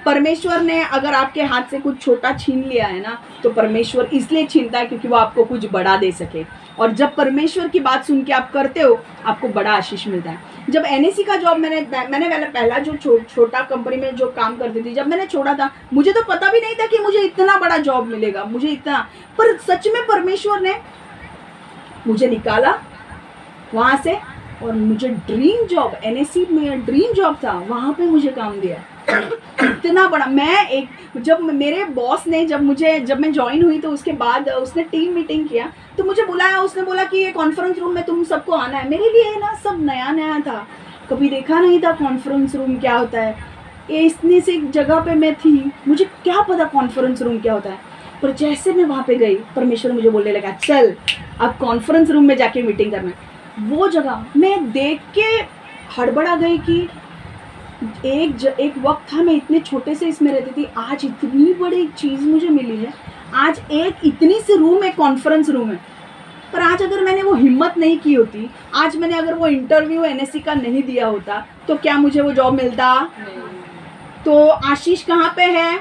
परमेश्वर ने अगर आपके हाथ से कुछ छोटा छीन लिया है ना, तो परमेश्वर इसलिए छीनता है क्योंकि वो आपको कुछ बड़ा दे सके। और जब परमेश्वर की बात सुन के आप करते हो, आपको बड़ा आशीष मिलता है। जब NSE का जॉब मैंने पहला जो छोटा कंपनी में जो काम करती थी, जब मैंने छोड़ा था, मुझे तो पता भी नहीं था कि मुझे इतना बड़ा जॉब मिलेगा, मुझे इतना, पर सच में परमेश्वर ने मुझे निकाला वहाँ से, और मुझे ड्रीम जॉब, NSE में ड्रीम जॉब था, वहाँ पे मुझे काम दिया। इतना बड़ा, मैं एक, जब मेरे बॉस ने जब मैं ज्वाइन हुई तो उसके बाद उसने टीम मीटिंग किया, तो मुझे बुलाया, उसने बोला कि ये कॉन्फ्रेंस रूम में तुम सबको आना है। मेरे लिए ना सब नया नया था, कभी देखा नहीं था कॉन्फ्रेंस रूम क्या होता है। ये इतनी सी जगह पे मैं थी, मुझे क्या पता कॉन्फ्रेंस रूम क्या होता है। पर जैसे मैं वहाँ पे गई, परमेश्वर मुझे बोलने लगा, चल अब कॉन्फ्रेंस रूम में जाके मीटिंग करना है। वो जगह मैं देख के हड़बड़ा गई कि एक वक्त था मैं इतने छोटे से इसमें रहती थी, आज इतनी बड़ी चीज़ मुझे मिली है। आज एक इतनी सी रूम है, कॉन्फ्रेंस रूम है। पर आज अगर मैंने वो हिम्मत नहीं की होती, आज मैंने अगर वो इंटरव्यू NSE का नहीं दिया होता, तो क्या मुझे वो जॉब मिलता? तो आशीष कहाँ पे है?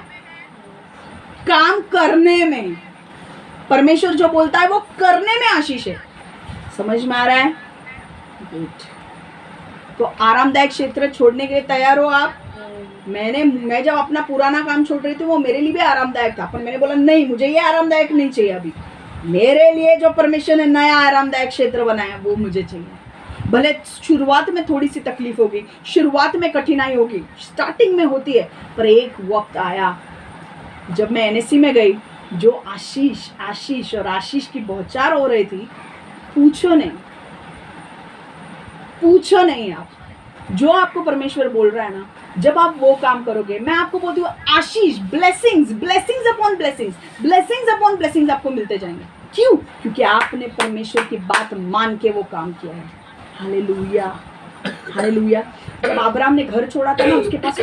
काम करने में। परमेश्वर जो बोलता है वो करने में आशीष है। समझ में आ रहा है? गुड। तो आरामदायक क्षेत्र छोड़ने के लिए तैयार हो आप? मैं जब अपना पुराना काम छोड़ रही थी, वो मेरे लिए भी आरामदायक था, पर मैंने बोला नहीं, मुझे ये आरामदायक नहीं चाहिए। अभी मेरे लिए जो परमेश्वर ने नया आरामदायक क्षेत्र बनाया वो मुझे चाहिए। भले शुरुआत में थोड़ी सी तकलीफ होगी, शुरुआत में कठिनाई होगी, स्टार्टिंग में होती है, पर एक वक्त आया जब मैं NSE में गई, जो आशीष और आशीष की बौछार हो रही थी, पूछो नहीं आप। जो आपको परमेश्वर बोल रहा है ना, जब आप वो काम करोगे, मैं आपको बोलती हूँ आशीष, ब्लेसिंग्स अपॉन ब्लेसिंग्स आपको मिलते जाएंगे। क्यों? क्योंकि आपने परमेश्वर की बात मान के वो काम किया है। हालेलुया। जब अब्राहम ने घर छोड़ा था ना, उसके पास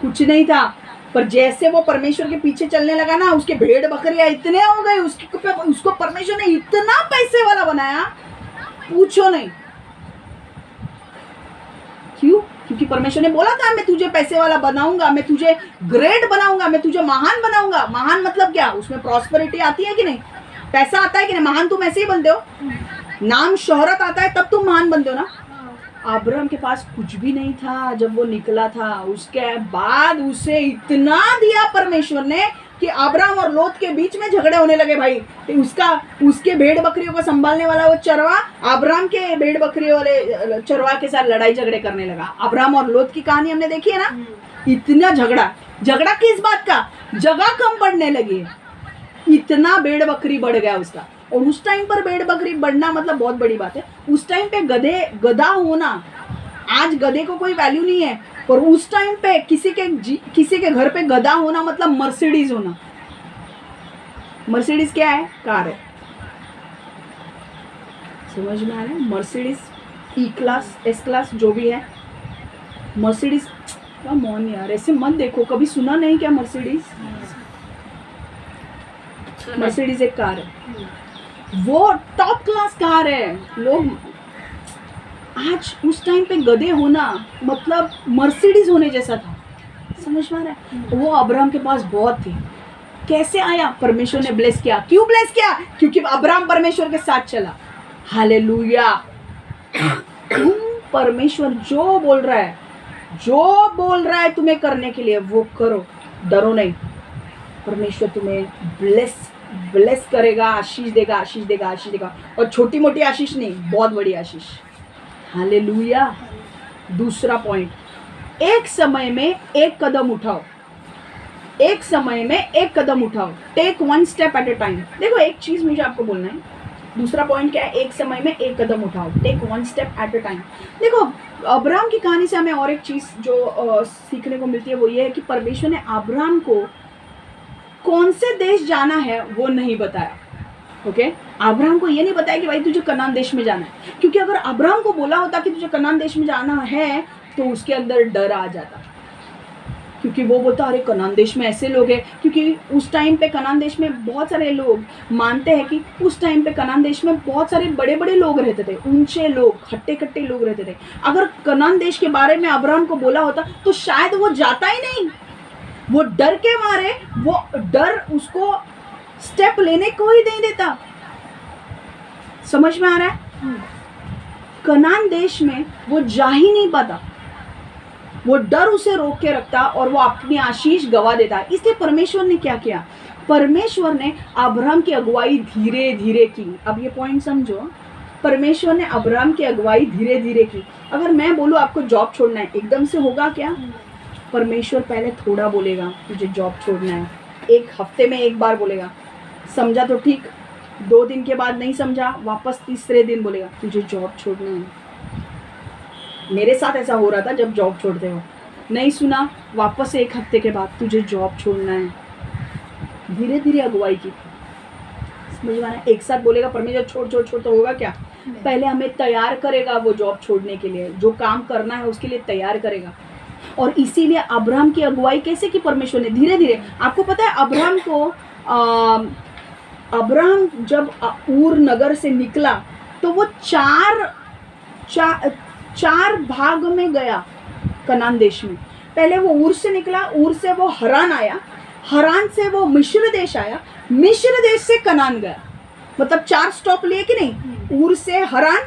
कुछ नहीं था, पर जैसे वो परमेश्वर के पीछे चलने लगा ना, उसके भेड़ बकरियां इतने हो गए, उसको परमेश्वर ने इतना पैसे वाला बनाया, पूछो नहीं। क्यों? क्योंकि परमेश्वर ने बोला था मैं तुझे पैसे वाला बनाऊंगा, मैं तुझे ग्रेट बनाऊंगा, मैं तुझे महान बनाऊंगा। महान मतलब क्या? उसमें प्रॉस्पेरिटी आती है कि नहीं? पैसा आता है कि नहीं? महान तुम ऐसे ही बनते हो। नाम शोहरत आता है तब तुम महान बनते हो ना। अब्राहम के पास कुछ भी नहीं था जब वो निकला था, उसके बाद उसे इतना दिया परमेश्वर ने कि अब्राहम और लोत के बीच में झगड़े होने लगे भाई। उसके भेड़ बकरियों को संभालने वाला वो चरवा अब्राहम के भेड़ बकरियों वाले चरवा के साथ लड़ाई झगड़े करने लगा। अब्राहम और लोत की कहानी हमने देखी है ना। इतना झगड़ा किस बात का? जगह कम बढ़ने लगी, इतना भेड़ बकरी बढ़ गया उसका। और उस टाइम पर भेड़ बकरी बढ़ना मतलब बहुत बड़ी बात है। उस टाइम पे गधा होना, आज गधे को कोई वैल्यू नहीं है, पर उस टाइम पे किसी के घर पे गधा होना मतलब मर्सिडीज होना। मर्सिडीज क्या है? कार है। समझ में आ रहा है? मर्सिडीज ई क्लास, एस क्लास, जो भी है मर्सिडीज का मौन यार, ऐसे मत देखो। कभी सुना नहीं क्या मर्सिडीज? मर्सिडीज एक कार है, वो टॉप क्लास कार है। लोग आज उस टाइम पे गधे होना मतलब मर्सिडीज होने जैसा था। समझ में आ रहा है? वो अब्राहम के पास बहुत थी। कैसे आया? परमेश्वर ने ब्लेस किया। क्यों ब्लेस किया? क्योंकि अब्राहम परमेश्वर के साथ चला। हालेलुया। परमेश्वर जो बोल रहा है तुम्हें करने के लिए, वो करो, डरो नहीं। परमेश्वर तुम्हें ब्लेस करेगा, आशीष देगा। और छोटी मोटी आशीष नहीं, बहुत बड़ी आशीष। हालेलुया। दूसरा पॉइंट, एक समय में एक कदम उठाओ। Take one step at a time. देखो एक चीज मुझे आपको बोलना है। दूसरा पॉइंट क्या है? एक समय में एक कदम उठाओ। Take one step at a time. देखो अब्राहम की कहानी से हमें और एक चीज जो सीखने को मिलती है, वो ये है कि परमेश्वर ने अब्राहम को कौन से देश जाना है वो नहीं बताया। ओके, अब्राहम को ये नहीं बताया कि भाई तुझे कनान देश में जाना है, क्योंकि अगर अब्राहम को बोला होता कि तुझे कनान देश में जाना है तो उसके अंदर डर आ जाता, क्योंकि वो बोलता अरे कनान देश में ऐसे लोग हैं। क्योंकि उस टाइम पे कनान देश में बहुत सारे लोग मानते हैं कि उस टाइम पे कनान देश में बहुत सारे बड़े बड़े लोग रहते थे, ऊंचे लोग, खट्टे खट्टे लोग रहते थे। अगर कनान देश के बारे में अब्राहम को बोला होता तो शायद वो जाता ही नहीं। वो डर के मारे, वो डर उसको स्टेप लेने को ही नहीं देता। समझ में आ रहा है? कनान देश में वो जा ही नहीं पाता, वो डर उसे रोक के रखता और वो अपनी आशीष गवा देता। इसलिए परमेश्वर ने क्या किया? परमेश्वर ने अब्राहम की अगुवाई धीरे धीरे की। अब ये पॉइंट समझो, परमेश्वर ने अब्राहम की अगुवाई धीरे धीरे की। अगर मैं बोलूँ आपको जॉब छोड़ना है, एकदम से होगा क्या? परमेश्वर पहले थोड़ा बोलेगा तुझे जॉब छोड़ना है, एक हफ्ते में एक बार बोलेगा, समझा तो ठीक, 2 दिन के बाद नहीं समझा, वापस तीसरे दिन बोलेगा तुझे जॉब छोड़ना है। मेरे साथ ऐसा हो रहा था जब जॉब छोड़ते हो, नहीं सुना, वापस 1 हफ्ते के बाद तुझे जॉब छोड़ना है। धीरे धीरे अगुवाई की। समझ में आना? एक साथ बोलेगा परमेश्वर छोड़ तो होगा क्या? पहले हमें तैयार करेगा वो जॉब छोड़ने के लिए, जो काम करना है उसके लिए तैयार करेगा। और इसीलिए अब्राहम की अगुवाई कैसे की? परमेश्वर ने धीरे धीरे। आपको पता है अब्राहम जब ऊर नगर से निकला तो वो चार भाग में गया कनान देश में। पहले वो ऊर से निकला, ऊर से वो हरान आया, हरान से वो मिस्र देश आया, मिस्र देश से कनान गया। मतलब 4 स्टॉप लिए कि नहीं? ऊर से हरान,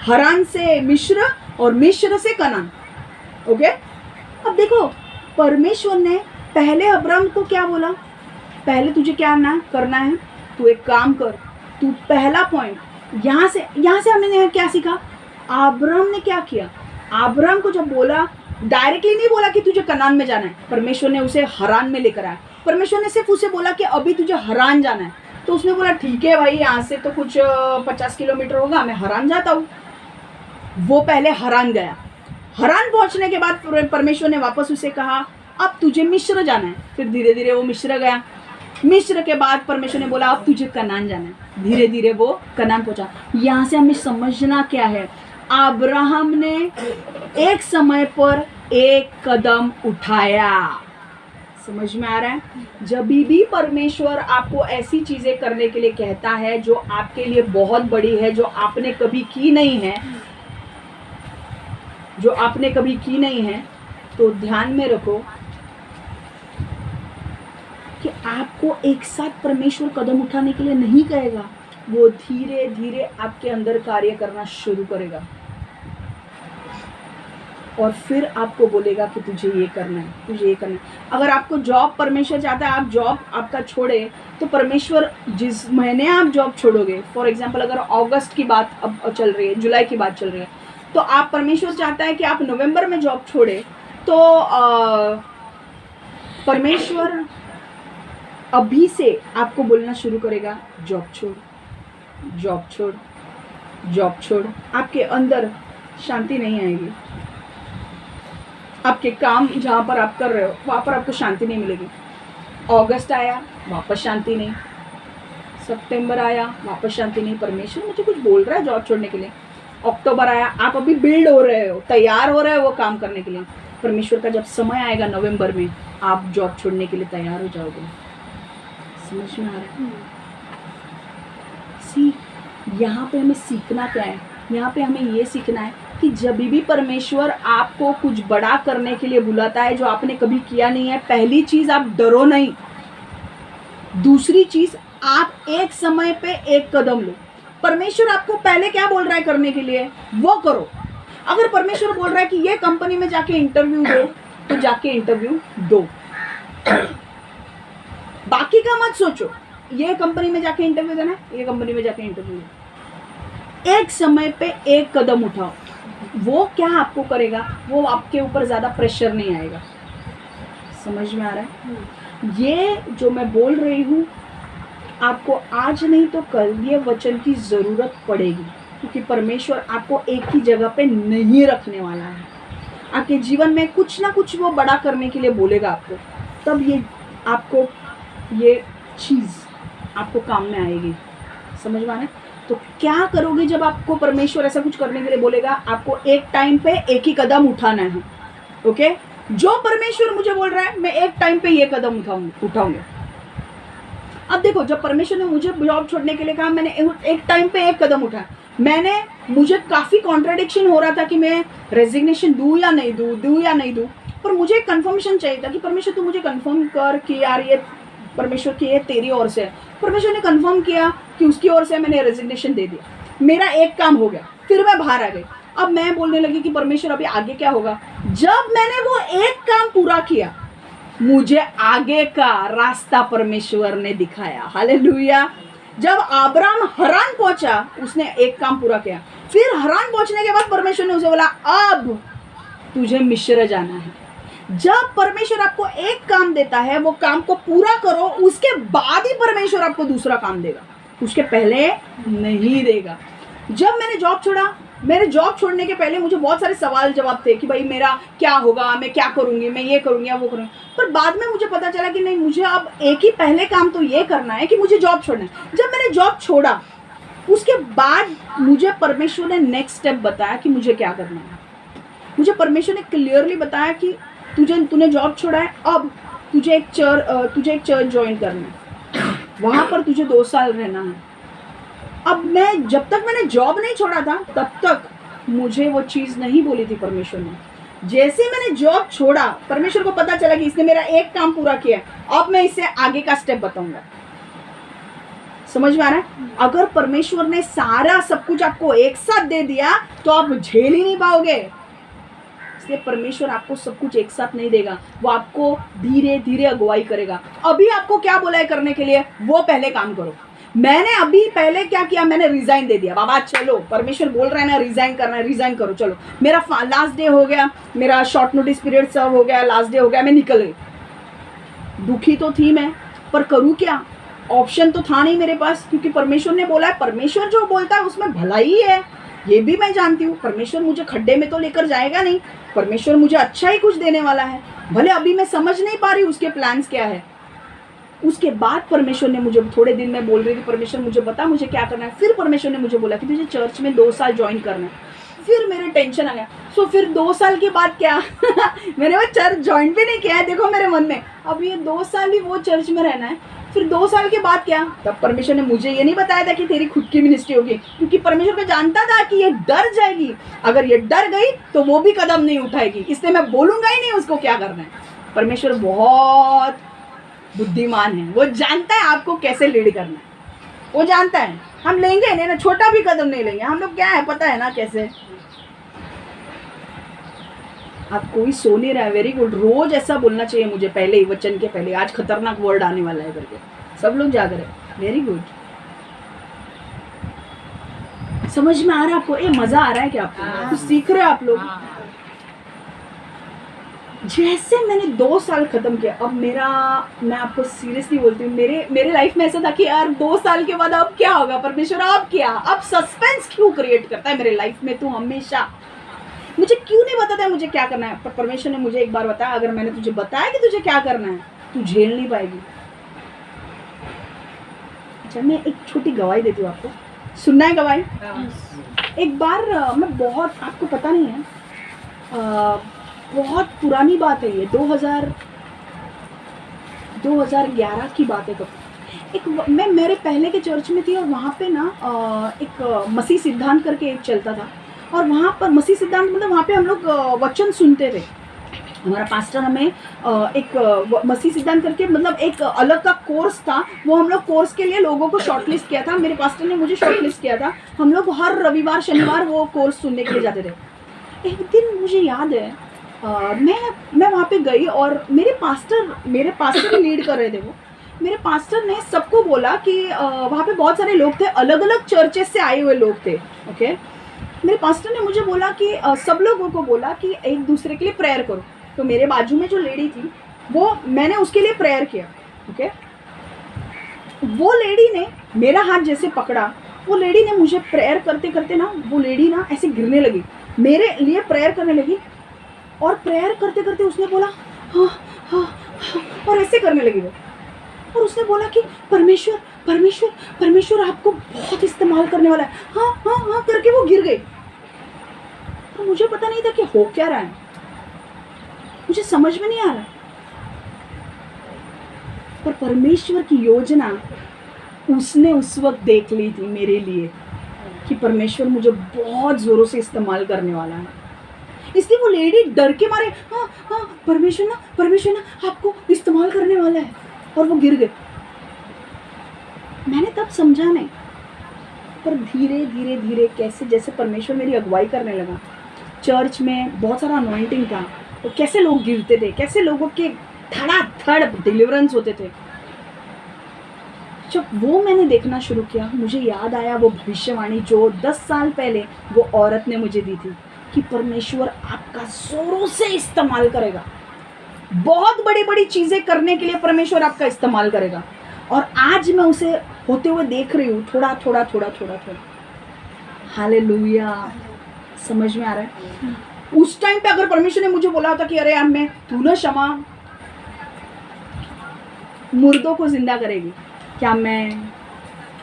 हरान से मिस्र और मिस्र से कनान। ओके, अब देखो परमेश्वर ने पहले अब्राहम को क्या बोला? पहले तुझे क्या करना है? तू एक काम कर, तू पहला पॉइंट यहाँ से हमने क्या सीखा? अब्राहम ने क्या किया? अब्राहम को जब बोला, डायरेक्टली नहीं बोला कि तुझे कनान में जाना है, परमेश्वर ने उसे हरान में लेकर आया। परमेश्वर ने सिर्फ उसे बोला कि अभी तुझे हरान जाना है। तो उसने बोला ठीक है भाई, यहाँ से तो कुछ 50 किलोमीटर होगा, मैं हरान जाता हूँ। वो पहले हरान गया। हरान पहुंचने के बाद परमेश्वर ने वापस उसे कहा अब तुझे मिस्र जाना है। फिर धीरे धीरे वो मिस्र गया। मिस्र के बाद परमेश्वर ने बोला अब तुझे कनान जाना है। धीरे धीरे वो कनान पहुंचा। यहाँ से हमें समझना क्या है, अब्राहम ने एक समय पर एक कदम उठाया। समझ में आ रहा है? जब भी परमेश्वर आपको ऐसी चीजें करने के लिए कहता है जो आपके लिए बहुत बड़ी है, जो आपने कभी की नहीं है, तो ध्यान में रखो कि आपको एक साथ परमेश्वर कदम उठाने के लिए नहीं कहेगा। वो धीरे धीरे आपके अंदर कार्य करना शुरू करेगा और फिर आपको बोलेगा कि तुझे ये करना है, तुझे ये करना है। अगर आपको जॉब परमेश्वर चाहता है, आप जॉब आपका छोड़े, तो परमेश्वर जिस महीने आप जॉब छोड़ोगे, फॉर एग्जांपल अगर अगस्त की बात अब चल रही है, जुलाई की बात चल रही है, तो आप परमेश्वर चाहता है कि आप नवंबर में जॉब छोड़े, तो परमेश्वर अभी से आपको बोलना शुरू करेगा जॉब छोड़, जॉब छोड़, जॉब छोड़। आपके अंदर शांति नहीं आएगी। आपके काम जहाँ पर आप कर रहे हो वहाँ पर आपको शांति नहीं मिलेगी। अगस्त आया, वापस शांति नहीं। सितंबर आया, वापस शांति नहीं। परमेश्वर मुझे कुछ बोल रहा है जॉब छोड़ने के लिए। अक्टूबर आया, आप अभी बिल्ड हो रहे हो, तैयार हो रहे हो वो काम करने के लिए। परमेश्वर का जब समय आएगा नवंबर में, आप जॉब छोड़ने के लिए तैयार हो जाओगे। समझ में आ रहा है? यहाँ पे हमें सीखना क्या है? यहाँ पे हमें ये सीखना है कि जब भी परमेश्वर आपको कुछ बड़ा करने के लिए बुलाता है जो आपने कभी किया नहीं है, पहली चीज आप डरो नहीं। दूसरी चीज, आप एक समय पे एक कदम लो। परमेश्वर आपको पहले क्या बोल रहा है करने के लिए, वो करो। अगर परमेश्वर बोल रहा है कि ये कंपनी में जाके इंटरव्यू दो, तो जाके इंटरव्यू दो। बाकी का मत सोचो, ये कंपनी में जाके इंटरव्यू देना है, ये कंपनी में जाके इंटरव्यू देना। एक समय पे एक कदम उठाओ। वो क्या आपको करेगा, वो आपके ऊपर ज्यादा प्रेशर नहीं आएगा। समझ में आ रहा है? ये जो मैं बोल रही हूँ, आपको आज नहीं तो कल ये वचन की जरूरत पड़ेगी, क्योंकि परमेश्वर आपको एक ही जगह पे नहीं रखने वाला है। आपके जीवन में कुछ ना कुछ वो बड़ा करने के लिए बोलेगा आपको, तब ये आपको ये चीज़ आपको काम में आएगी। समझ में आ रहा है? तो क्या करोगे जब आपको परमेश्वर ऐसा कुछ करने के लिए बोलेगा? आपको एक टाइम पे एक ही कदम उठाना है। ओके? जो परमेश्वर मुझे बोल रहा है, मैं एक टाइम पे ये कदम उठाऊंगा। अब देखो, जब परमेश्वर ने मुझे जॉब छोड़ने के लिए कहा, मैंने एक टाइम पे एक कदम उठाया। मुझे काफ़ी कॉन्ट्राडिक्शन हो रहा था कि मैं रेजिग्नेशन दूँ या नहीं दूँ, पर मुझे कंफर्मेशन चाहिए था कि परमेश्वर तू मुझे कंफर्म कर कि यार ये परमेश्वर की ये तेरी ओर से है। परमेश्वर ने कंफर्म किया कि उसकी ओर से, मैंने रेजिग्नेशन दे दिया। मेरा एक काम हो गया, फिर मैं बाहर आ गई। अब मैं बोलने लगी कि परमेश्वर अभी आगे क्या होगा। जब मैंने वो एक काम पूरा किया, मुझे आगे का रास्ता परमेश्वर ने दिखाया। हालेलुया। जब अब्राहम हरान पहुंचा, उसने एक काम पूरा किया। फिर हरान पहुंचने के बाद परमेश्वर ने उसे बोला अब तुझे मिस्र जाना है। जब परमेश्वर आपको एक काम देता है, वो काम को पूरा करो, उसके बाद ही परमेश्वर आपको दूसरा काम देगा, उसके पहले नहीं देगा। जब मैंने जॉब छोड़ा, मेरे जॉब छोड़ने के पहले मुझे बहुत सारे सवाल जवाब थे कि भाई मेरा क्या होगा, मैं क्या करूंगी, मैं ये करूंगी या वो करूंगी। पर बाद में मुझे पता चला कि नहीं, मुझे अब एक ही पहले काम तो ये करना है कि मुझे जॉब छोड़ना है। जब मैंने जॉब छोड़ा, उसके बाद मुझे परमेश्वर ने नेक्स्ट स्टेप बताया कि मुझे क्या करना है। मुझे परमेश्वर ने क्लियरली बताया कि तूने जॉब छोड़ा है, अब तुझे एक चर्च ज्वाइन करना है, वहाँ पर तुझे 2 साल रहना है। अब जब तक मैंने जॉब नहीं छोड़ा था, तब तक मुझे वो चीज़ नहीं बोली थी परमेश्वर ने। जैसे मैंने जॉब छोड़ा, परमेश्वर को पता चला कि इसने मेरा एक काम पूरा किया, अब मैं इसे आगे का स्टेप बताऊंगा। समझ में आ रहा है? अगर परमेश्वर ने सारा सब कुछ आपको एक साथ दे दिया, तो आप झेल ही नहीं पाओगे। इसलिए परमेश्वर आपको सब कुछ एक साथ नहीं देगा, वो आपको धीरे धीरे अगुवाई करेगा। अभी आपको क्या बोला है करने के लिए, वो पहले काम करो। मैंने अभी पहले क्या किया, मैंने रिजाइन दे दिया। बाबा चलो, परमेश्वर बोल रहा है ना रिजाइन करना है, रिजाइन करो। चलो, मेरा लास्ट डे हो गया, मेरा शॉर्ट नोटिस पीरियड सर्व हो गया, लास्ट डे हो गया, मैं निकल गई। दुखी तो थी मैं, पर करूँ क्या? ऑप्शन तो था नहीं मेरे पास, क्योंकि परमेश्वर ने बोला है। परमेश्वर जो बोलता है उसमें भलाई है, ये भी मैं जानती हूँ। परमेश्वर मुझे खड्डे में तो लेकर जाएगा नहीं, परमेश्वर मुझे अच्छा ही कुछ देने वाला है। भले अभी मैं समझ नहीं पा रही उसके प्लान्स क्या है। उसके बाद परमेश्वर ने मुझे, थोड़े दिन में बोल रही थी परमेश्वर मुझे बता मुझे क्या करना है। फिर परमेश्वर ने मुझे बोला कि तुझे चर्च में 2 साल ज्वाइन करना है। फिर मेरे टेंशन आ गया। सो फिर 2 साल के बाद क्या? मैंने वो चर्च ज्वाइन भी नहीं किया है, देखो मेरे मन में अब ये 2 साल ही वो चर्च में रहना है। फिर 2 साल के बाद क्या? तब परमेश्वर ने मुझे ये नहीं बताया था कि तेरी खुद की मिनिस्ट्री होगी, क्योंकि परमेश्वर को जानता था कि ये डर जाएगी। अगर ये डर गई तो वो भी कदम नहीं उठाएगी, इसलिए मैं बोलूंगा ही नहीं उसको क्या करना है। परमेश्वर बहुत बुद्धिमान है, वो जानता है आपको कैसे लीड करना है, वो जानता है। हम लेंगे नहीं ना, छोटा भी कदम नहीं लेंगे हम लोग, क्या है पता है ना कैसे। आप कोई सो नहीं रहा है, वेरी गुड। रोज ऐसा बोलना चाहिए मुझे पहले ही, वचन के पहले, आज खतरनाक वर्ड आने वाला है करके सब लोग जाग रहे हैं। Very good. समझ में आ रहा है आपको? ये मजा आ रहा है क्या आपको? कुछ सीख रहे हैं आप लोग? जैसे मैंने 2 साल खत्म किया, अब मेरा, मैं आपको सीरियसली बोलती हूँ, मेरे लाइफ में ऐसा था कि यार 2 साल के बाद अब क्या होगा परमेश्वर, अब क्या, अब सस्पेंस क्यों क्रिएट करता है मेरे लाइफ में तू हमेशा, मुझे क्यों नहीं बताता है मुझे क्या करना है। पर परमेश्वर ने मुझे एक बार बताया, अगर मैंने तुझे बताया कि तुझे क्या करना है तू झेल नहीं पाएगी। अच्छा, मैं एक छोटी गवाही देती हूँ आपको, सुनना है गवाही? एक बार मैं बहुत, आपको पता नहीं है, बहुत पुरानी बात है ये, 2011 की बात है। तो एक मैं मेरे पहले के चर्च में थी और वहाँ पे ना एक मसीह सिद्धांत करके एक चलता था, और वहाँ पर मसीह सिद्धांत मतलब वहाँ पे हम लोग वचन सुनते थे। हमारा पास्टर हमें एक मसीह सिद्धांत करके मतलब एक अलग का कोर्स था, वो हम लोग कोर्स के लिए लोगों को शॉर्टलिस्ट किया था, मेरे पास्टर ने मुझे शॉर्टलिस्ट किया था। हम लोग हर रविवार शनिवार वो कोर्स सुनने के लिए जाते थे। एक दिन मुझे याद है मैं वहाँ पे गई और मेरे पास्टर लीड कर रहे थे। वो मेरे पास्टर ने सबको बोला कि वहाँ पे बहुत सारे लोग थे, अलग अलग चर्चेस से आए हुए लोग थे। ओके, मेरे पास्टर ने मुझे बोला कि सब लोगों को बोला कि एक दूसरे के लिए प्रेयर करो। तो मेरे बाजू में जो लेडी थी वो, मैंने उसके लिए प्रेयर किया। ओके, वो लेडी ने मेरा हाथ जैसे पकड़ा, वो लेडी ने मुझे प्रेयर करते करते ना, वो लेडी ना ऐसे गिरने लगी, मेरे लिए प्रेयर करने लगी, और प्रेयर करते करते उसने बोला हाँ हाँ हाँ, और ऐसे करने लगी वो। और उसने बोला कि परमेश्वर परमेश्वर परमेश्वर आपको बहुत इस्तेमाल करने वाला है, हाँ हाँ हाँ करके वो गिर गई। तो मुझे पता नहीं था कि हो क्या रहा है, मुझे समझ में नहीं आ रहा। पर परमेश्वर की योजना उसने उस वक्त देख ली थी मेरे लिए कि परमेश्वर मुझे बहुत जोरों से इस्तेमाल करने वाला है। इसलिए वो लेडी डर के मारे हाँ हाँ परमेश्वर ना आपको इस्तेमाल करने वाला है, और वो गिर गए। मैंने तब समझा नहीं, पर धीरे धीरे धीरे कैसे जैसे परमेश्वर मेरी अगुवाई करने लगा, चर्च में बहुत सारा अनॉइंटिंग था, तो कैसे लोग गिरते थे, कैसे लोगों के धड़ाधड़ डिलीवरेंस होते थे। जब वो मैंने देखना शुरू किया, मुझे याद आया वो भविष्यवाणी जो 10 साल पहले वो औरत ने मुझे दी थी कि परमेश्वर आपका जोरों से इस्तेमाल करेगा, बहुत बड़ी बड़ी चीज़ें करने के लिए परमेश्वर आपका इस्तेमाल करेगा। और आज मैं उसे होते हुए देख रही हूँ, थोड़ा थोड़ा थोड़ा थोड़ा थोड़ा। हालेलुया, समझ में आ रहा है? उस टाइम पे अगर परमेश्वर ने मुझे बोला होता कि अरे यार मैं, तू ना क्षमा मुर्दों को जिंदा करेगी, क्या मैं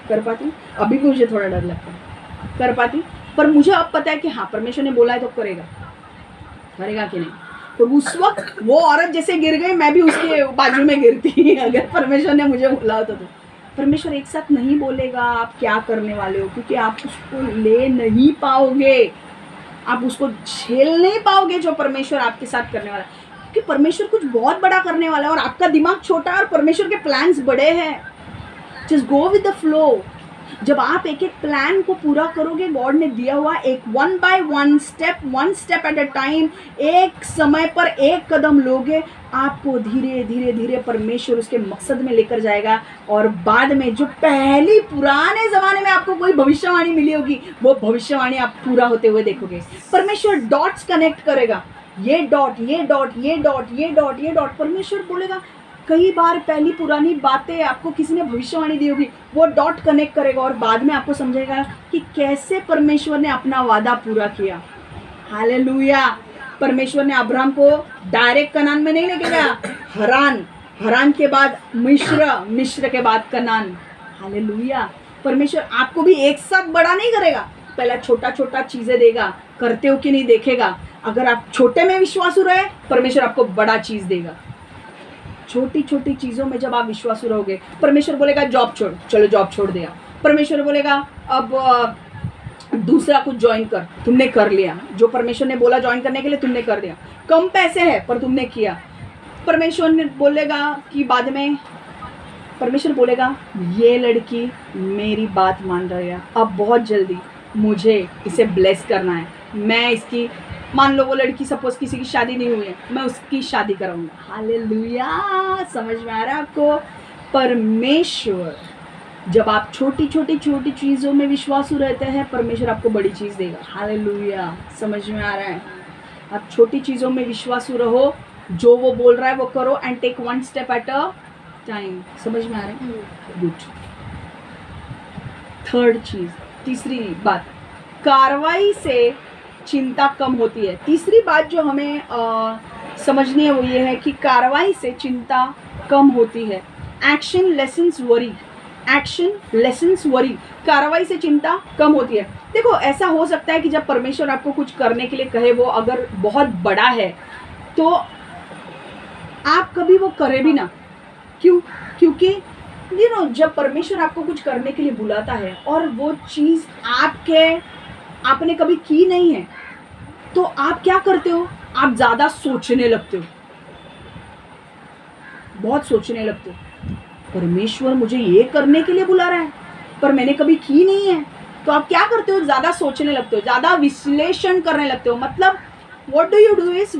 कर पाती? अभी भी मुझे थोड़ा डर लगता है, कर पाती? पर मुझे अब पता है कि हाँ परमेश्वर ने बोला है तो करेगा कि नहीं। तो उस वक्त वो औरत जैसे गिर गई, मैं भी उसके बाजू में गिरती अगर परमेश्वर ने मुझे बोला होता तो। परमेश्वर एक साथ नहीं बोलेगा आप क्या करने वाले हो, क्योंकि आप उसको ले नहीं पाओगे, आप उसको झेल नहीं पाओगे जो परमेश्वर आपके साथ करने वाला है। क्योंकि परमेश्वर कुछ बहुत बड़ा करने वाला है और आपका दिमाग छोटा है और परमेश्वर के प्लान्स बड़े हैं। Just go with the flow. जब आप एक एक प्लान को पूरा करोगे, गॉड ने दिया हुआ एक 1 by 1 step at a time, एक समय पर एक कदम लोगे, आपको धीरे धीरे धीरे परमेश्वर उसके मकसद में लेकर जाएगा। और बाद में जो पहली पुराने ज़माने में आपको कोई भविष्यवाणी मिली होगी, वो भविष्यवाणी आप पूरा होते हुए देखोगे। परमेश्वर डॉट्स कनेक्ट करेगा, ये डॉट ये डॉट ये डॉट ये डॉट ये डॉट। परमेश्वर बोलेगा कई बार पहली पुरानी बातें आपको किसी ने भविष्यवाणी दी होगी, वो डॉट कनेक्ट करेगा और बाद में आपको समझेगा कि कैसे परमेश्वर ने अपना वादा पूरा किया। हालेलुया। परमेश्वर ने अब्राहम को डायरेक्ट कनान में नहीं लेके गया, हरान के बाद मिस्र के बाद कनान। हालेलुया। परमेश्वर आपको भी एक साथ बड़ा नहीं करेगा, पहले छोटा छोटा चीजें देगा, करते हो कि नहीं देखेगा। अगर आप छोटे में विश्वासु रहे, परमेश्वर आपको बड़ा चीज देगा। छोटी छोटी चीजों में जब आप विश्वासु रहोगे, परमेश्वर बोलेगा जॉब छोड़, चलो जॉब छोड़ दिया। परमेश्वर बोलेगा अब दूसरा कुछ ज्वाइन कर, तुमने कर लिया। जो परमेश्वर ने बोला ज्वाइन करने के लिए, तुमने कर दिया। कम पैसे है पर तुमने किया। परमेश्वर ने बोलेगा कि बाद में परमेश्वर बोलेगा ये लड़की मेरी बात मान रही है, अब बहुत जल्दी मुझे इसे ब्लेस करना है। मैं इसकी, मान लो वो लड़की सपोज किसी की शादी नहीं हुई है, मैं उसकी शादी कराऊंगा। हालेलुया। समझ में आ रहा है आपको? परमेश्वर, जब आप छोटी छोटी चीज़ों में विश्वासु रहते हैं, परमेश्वर आपको बड़ी चीज़ देगा। हालेलुया। समझ में आ रहा है? आप छोटी चीज़ों में विश्वासु रहो, जो वो बोल रहा है वो करो, and take one step at a time. समझ में आ रहा है? गुड। थर्ड चीज़, तीसरी बात, कार्रवाई से चिंता कम होती है। तीसरी बात जो हमें समझनी है वो ये है कि कार्रवाई से चिंता कम होती है। Action lessons worry, action lessons worry. कार्रवाई से चिंता कम होती है। देखो, ऐसा हो सकता है कि जब परमेश्वर आपको कुछ करने के लिए कहे, वो अगर बहुत बड़ा है तो आप कभी वो करे भी ना। क्यों? क्योंकि जब परमेश्वर आपको कुछ करने के लिए बुलाता है और वो चीज़ आपने कभी की नहीं है, तो आप क्या करते हो? आप ज़्यादा सोचने लगते हो, बहुत सोचने लगते हो। परमेश्वर मुझे ये करने के लिए बुला रहा है पर मैंने कभी की नहीं है, तो आप क्या करते हो? ज़्यादा सोचने लगते हो, ज़्यादा विश्लेषण करने लगते हो। मतलब what do you do is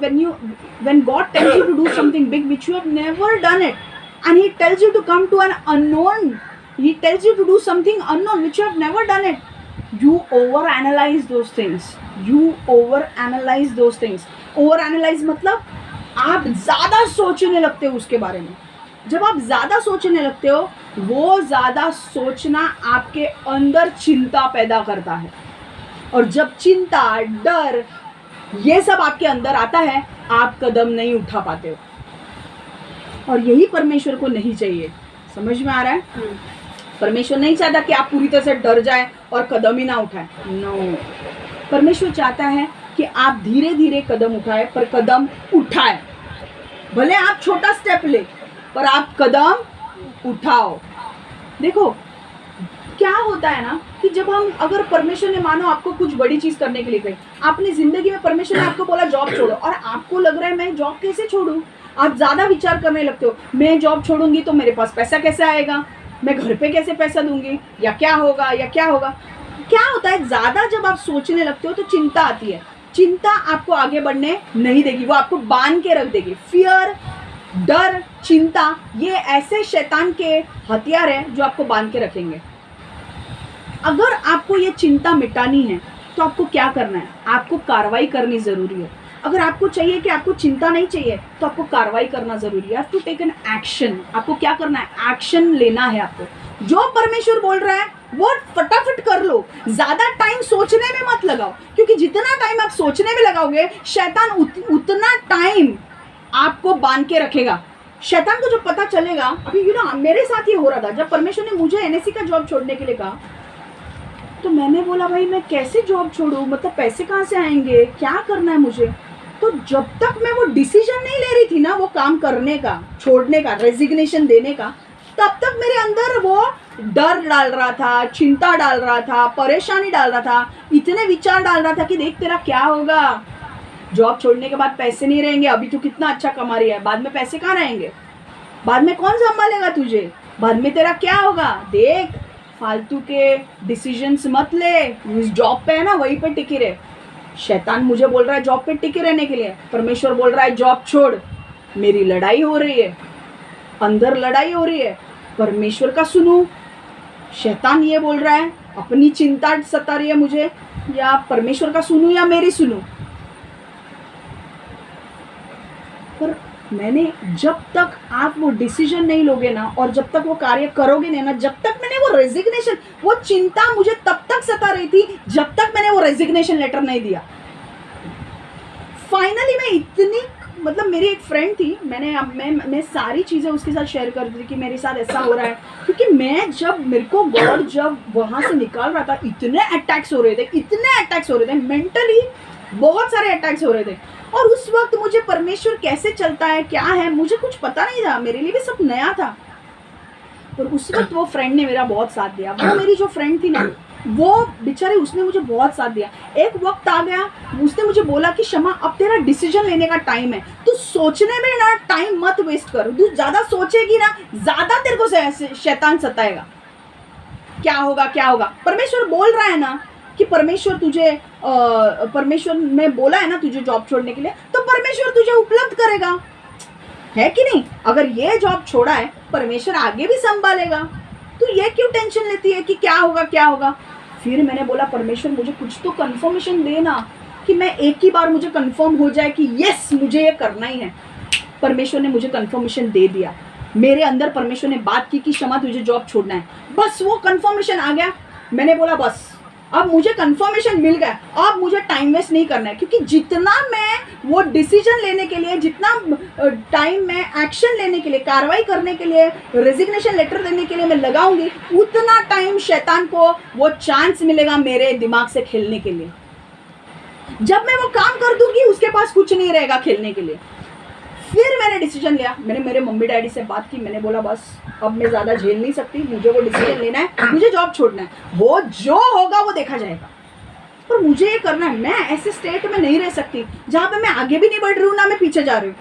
when God tells you to do something big which you have never done it, and He tells you to come to an unknown, He tells you to do something unknown which you have never done it, you overanalyze those things. overanalyze मतलब आप ज़्यादा सोचने लगते हो उसके बारे में। जब आप ज़्यादा सोचने लगते हो, वो ज़्यादा सोचना आपके अंदर चिंता पैदा करता है, और जब चिंता, डर, ये सब आपके अंदर आता है, आप कदम नहीं उठा पाते हो, और यही परमेश्वर को नहीं चाहिए। समझ में आ रहा है? परमेश्वर नहीं चाहता कि आप पूरी तरह से डर जाए और कदम ही ना उठाए। नो, परमेश्वर चाहता है कि आप धीरे धीरे कदम उठाए, पर कदम उठाए। भले आप छोटा स्टेप ले, पर आप कदम उठाओ। देखो क्या होता है ना कि जब हम, अगर परमेश्वर ने मानो आपको कुछ बड़ी चीज़ करने के लिए कही, आपने ज़िंदगी में परमेश्वर ने आपको बोला जॉब छोड़ो, और आपको लग रहा है मैं जॉब कैसे छोड़ूं, आप ज़्यादा विचार करने लगते हो। मैं जॉब छोड़ूंगी तो मेरे पास पैसा कैसे आएगा, मैं घर पे कैसे पैसा दूंगी, या क्या होगा। क्या होता है, ज़्यादा जब आप सोचने लगते हो तो चिंता आती है। चिंता आपको आगे बढ़ने नहीं देगी, वो आपको बांध के रख देगी। फियर, डर, चिंता, ये ऐसे शैतान के हथियार हैं जो आपको बांध के रखेंगे। अगर आपको ये चिंता मिटानी है तो आपको क्या करना है? आपको कार्रवाई करनी ज़रूरी है। अगर आपको चाहिए कि आपको चिंता नहीं चाहिए, तो आपको कार्रवाई करना ज़रूरी है। To take an action. आपको क्या करना है? एक्शन लेना है आपको। जो परमेश्वर बोल रहा है वो फटाफट कर लो, ज़्यादा टाइम सोचने में मत लगाओ, क्योंकि जितना टाइम आप सोचने में लगाओगे, शैतान उतना टाइम आपको बांध के रखेगा। शैतान को जो पता चलेगा, अभी मेरे साथ ये हो रहा था, जब परमेश्वर ने मुझे एनएससी का जॉब छोड़ने के लिए कहा, तो मैंने बोला भाई मैं कैसे जॉब छोड़ूं, मतलब पैसे कहाँ से आएंगे, क्या करना है मुझे। तो जब तक मैं वो डिसीजन नहीं ले रही थी ना, वो काम करने का, छोड़ने का, रेजिग्नेशन देने का, तब तक मेरे अंदर वो डर डाल रहा था, चिंता डाल रहा था, परेशानी डाल रहा था, इतने विचार डाल रहा था कि देख तेरा क्या होगा, जॉब छोड़ने के बाद पैसे नहीं रहेंगे, अभी तो कितना अच्छा कमा रही है, बाद में पैसे कहाँ रहेंगे, बाद में कौन संभालेगा तुझे, बाद में तेरा क्या होगा। देख, फालतू के डिसीजंस मत ले, इस जॉब पे है ना वहीं पे टिके रहे। शैतान मुझे बोल रहा है जॉब पे टिके रहने के लिए, परमेश्वर बोल रहा है जॉब छोड़। मेरी लड़ाई हो रही है, अंदर लड़ाई हो रही है, परमेश्वर का सुनूं, शैतान ये बोल रहा है, अपनी चिंता सता रही है मुझे, या परमेश्वर का सुनूं या मेरी सुनूं। पर मैंने, जब तक आप वो डिसीजन नहीं लोगे ना और जब तक वो कार्य करोगे नहीं ना, जब तक मैंने वो रेजिग्नेशन, वो चिंता मुझे तब तक सता रही थी जब तक मैंने वो रेजिग्नेशन लेटर नहीं दिया। फाइनली मैं इतनी, मतलब मेरी एक फ्रेंड थी, मैं सारी चीज़ें उसके साथ शेयर कर दी कि मेरे साथ ऐसा हो रहा है, क्योंकि मैं जब, मेरे को गॉड जब वहाँ से निकाल रहा था, इतने अटैक्स हो रहे थे मेंटली, बहुत सारे अटैक्स हो रहे थे। और उस वक्त मुझे परमेश्वर कैसे चलता है, क्या है, मुझे कुछ पता नहीं था, मेरे लिए भी सब नया था। और उस वक्त वो फ्रेंड ने मेरा बहुत साथ दिया। वो मेरी जो फ्रेंड थी ना, वो बेचारे, उसने मुझे बहुत साथ दिया। एक वक्त आ गया, उसने मुझे बोला कि शमा, अब तेरा डिसीजन लेने का टाइम है, तू सोचने में ना टाइम मत वेस्ट कर, तू ज़्यादा सोचेगी ना, ज़्यादा तेरे को शैतान सताएगा। क्या होगा। परमेश्वर बोल रहा है ना कि परमेश्वर तुझे, परमेश्वर ने बोला है ना तुझे जॉब छोड़ने के लिए, तो परमेश्वर तुझे उपलब्ध करेगा, है कि नहीं। अगर ये जॉब छोड़ा है, परमेश्वर आगे भी संभालेगा, तो ये क्यों टेंशन लेती है कि क्या होगा। फिर मैंने बोला, परमेश्वर मुझे कुछ तो कंफर्मेशन देना, कि मैं एक ही बार मुझे कंफर्म हो जाए कि यस, मुझे ये करना ही है। परमेश्वर ने मुझे कंफर्मेशन दे दिया। मेरे अंदर परमेश्वर ने बात की कि शमा, तुझे जॉब छोड़ना है। बस वो कंफर्मेशन आ गया। मैंने बोला, बस अब मुझे कंफर्मेशन मिल गया, अब मुझे टाइम वेस्ट नहीं करना है, क्योंकि जितना मैं वो डिसीजन लेने के लिए, जितना टाइम मैं एक्शन लेने के लिए, कार्रवाई करने के लिए, रेजिग्नेशन लेटर देने के लिए मैं लगाऊंगी, उतना टाइम शैतान को वो चांस मिलेगा मेरे दिमाग से खेलने के लिए। जब मैं वो काम कर दूंगी, उसके पास कुछ नहीं रहेगा खेलने के लिए। फिर मैंने डिसीजन लिया, मैंने मेरे मम्मी डैडी से बात की, मैंने बोला, बस अब मैं ज़्यादा झेल नहीं सकती, मुझे वो डिसीजन लेना है, मुझे जॉब छोड़ना है, वो जो होगा वो देखा जाएगा, पर मुझे ये करना है। मैं ऐसे स्टेट में नहीं रह सकती जहाँ पे मैं आगे भी नहीं बढ़ रही हूँ, ना मैं पीछे जा रही हूँ।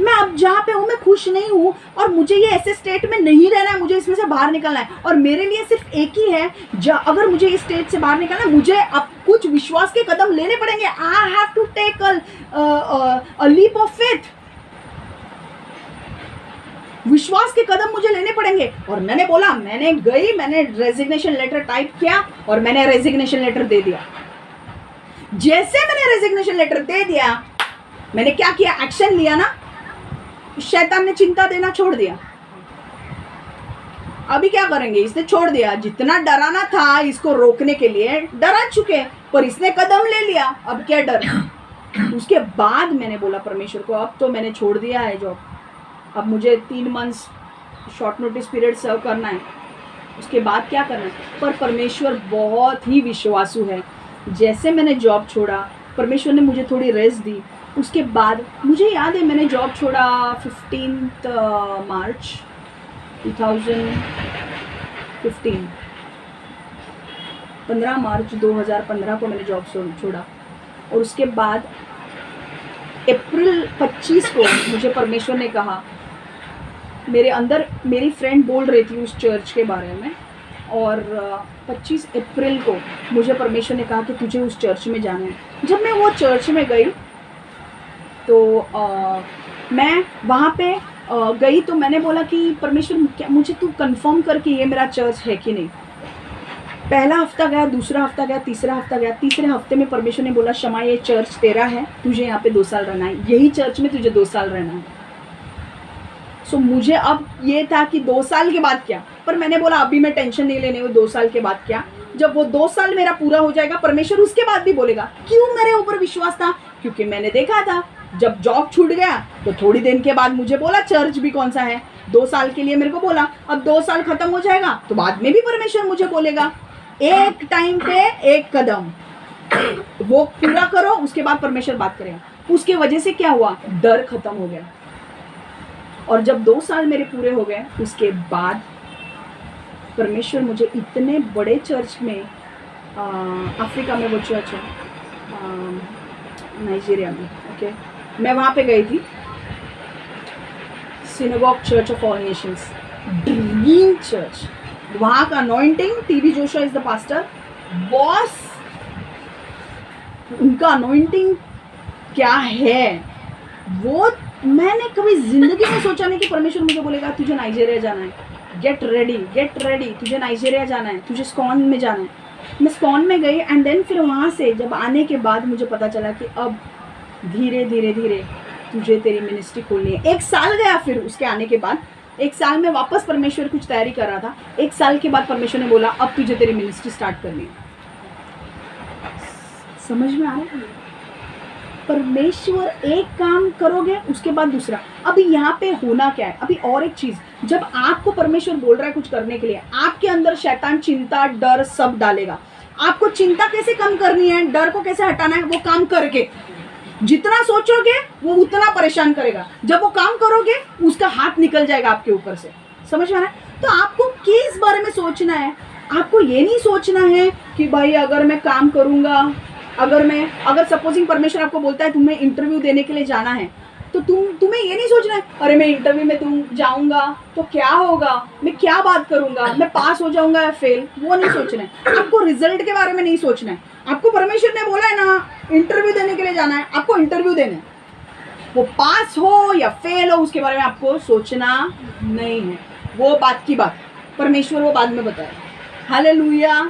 मैं अब जहाँ पे हूँ मैं खुश नहीं हूँ, और मुझे ये ऐसे स्टेट में नहीं रहना है, मुझे इसमें से बाहर निकलना है। और मेरे लिए सिर्फ एक ही है, अगर मुझे इस स्टेट से बाहर निकलना है, मुझे अब कुछ विश्वास के कदम लेने पड़ेंगे। I have to take a leap of faith, विश्वास के कदम मुझे लेने पड़ेंगे। और मैंने बोला, मैंने रेजिग्नेशन लेटर टाइप किया और मैंने रेजिग्नेशन लेटर दे दिया। जैसे मैंने रेजिग्नेशन लेटर दे दिया, मैंने क्या किया, एक्शन लिया ना, शैतान ने चिंता देना छोड़ दिया। अभी क्या करेंगे, इसने छोड़ दिया। जितना डराना था इसको रोकने के लिए, डरा चुके, पर इसने कदम ले लिया, अब क्या डर। उसके बाद मैंने बोला परमेश्वर को, अब तो मैंने छोड़ दिया है जॉब, अब मुझे 3 months short notice period serve करना है, उसके बाद क्या करना है। पर परमेश्वर बहुत ही विश्वासु है। जैसे मैंने जॉब छोड़ा, परमेश्वर ने मुझे थोड़ी रेस्ट दी। उसके बाद मुझे याद है, मैंने जॉब छोड़ा 15 मार्च 2015, 15 मार्च 2015 को मैंने जॉब छोड़ा। और उसके बाद अप्रैल 25 को मुझे परमेश्वर ने कहा, मेरे अंदर मेरी फ्रेंड बोल रही थी उस चर्च के बारे में, और 25 अप्रैल को मुझे परमेश्वर ने कहा कि तुझे उस चर्च में जाना है। जब मैं वो चर्च में गई तो मैं वहाँ पे गई, तो मैंने बोला कि परमेश्वर, क्या मुझे तू कंफर्म कर कि ये मेरा चर्च है कि नहीं। पहला हफ्ता गया, दूसरा हफ्ता गया, तीसरा हफ्ता गया। तीसरे हफ्ते में परमेश्वर ने बोला, शमा, ये चर्च तेरा है, तुझे यहाँ पे 2 साल रहना है, यही चर्च में तुझे 2 साल रहना है। सो मुझे अब ये था कि 2 साल के बाद क्या, पर मैंने बोला अभी मैं टेंशन नहीं लेने, 2 साल के बाद क्या, जब वो 2 साल मेरा पूरा हो जाएगा, परमेश्वर उसके बाद भी बोलेगा। क्यों मेरे ऊपर विश्वास था, क्योंकि मैंने देखा था जब जॉब छूट गया तो थोड़ी दिन के बाद मुझे बोला चर्च भी कौन सा है, 2 साल के लिए मेरे को बोला। अब 2 साल खत्म हो जाएगा तो बाद में भी परमेश्वर मुझे बोलेगा, एक टाइम पे एक कदम, वो पूरा करो, उसके बाद परमेश्वर बात करेगा। उसके वजह से क्या हुआ, डर खत्म हो गया। और जब 2 साल मेरे पूरे हो गए, उसके बाद परमेश्वर मुझे इतने बड़े चर्च में, अफ्रीका में वो चर्च है, नाइजीरिया में, ओके, मैं वहाँ पे गई थी, synagogue church of all Nations, dream church. वहाँ का anointing, TB Joshua is the pastor, boss, उनका अनॉइंटिंग क्या है, वो मैंने कभी जिंदगी में सोचा नहीं कि परमेश्वर मुझे बोलेगा तुझे नाइजीरिया जाना है, गेट रेडी, तुझे नाइजीरिया जाना है, तुझे स्कॉन में जाना है। मैं स्कॉन में गई, एंड देन फिर वहाँ से जब आने के बाद मुझे पता चला कि अब धीरे धीरे तुझे तेरी मिनिस्ट्री खोलनी है। 1 साल गया, फिर उसके आने के बाद 1 साल में वापस परमेश्वर कुछ तैयारी कर रहा था। 1 साल के बाद परमेश्वर ने बोला अब तुझे तेरी मिनिस्ट्री स्टार्ट करनी है। समझ में आ रहा है? परमेश्वर एक काम करोगे उसके बाद दूसरा। अभी यहाँ पे होना क्या है, अभी और एक चीज, जब आपको परमेश्वर बोल रहा है कुछ करने के लिए, आपके अंदर शैतान चिंता डर सब डालेगा। आपको चिंता कैसे कम करनी है, डर को कैसे हटाना है, वो काम करके। जितना सोचोगे वो उतना परेशान करेगा, जब वो काम करोगे उसका हाथ निकल जाएगा आपके ऊपर से। समझ में आ रहा है? तो आपको किस बारे में सोचना है? आपको ये नहीं सोचना है कि भाई अगर मैं काम करूंगा, अगर सपोजिंग परमेश्वर आपको बोलता है तुम्हें इंटरव्यू देने के लिए जाना है, तो तुम्हें ये नहीं सोचना है अरे मैं इंटरव्यू में जाऊंगा तो क्या होगा, मैं क्या बात करूंगा, मैं पास हो जाऊंगा या फेल, वो नहीं सोचना है। आपको रिजल्ट के बारे में नहीं सोचना है। आपको परमेश्वर ने बोला है ना इंटरव्यू देने के लिए जाना है, आपको इंटरव्यू देना है। वो पास हो या फेल हो उसके बारे में आपको सोचना नहीं है। वो बात की बात परमेश्वर वो बाद में बताए। हालेलुया।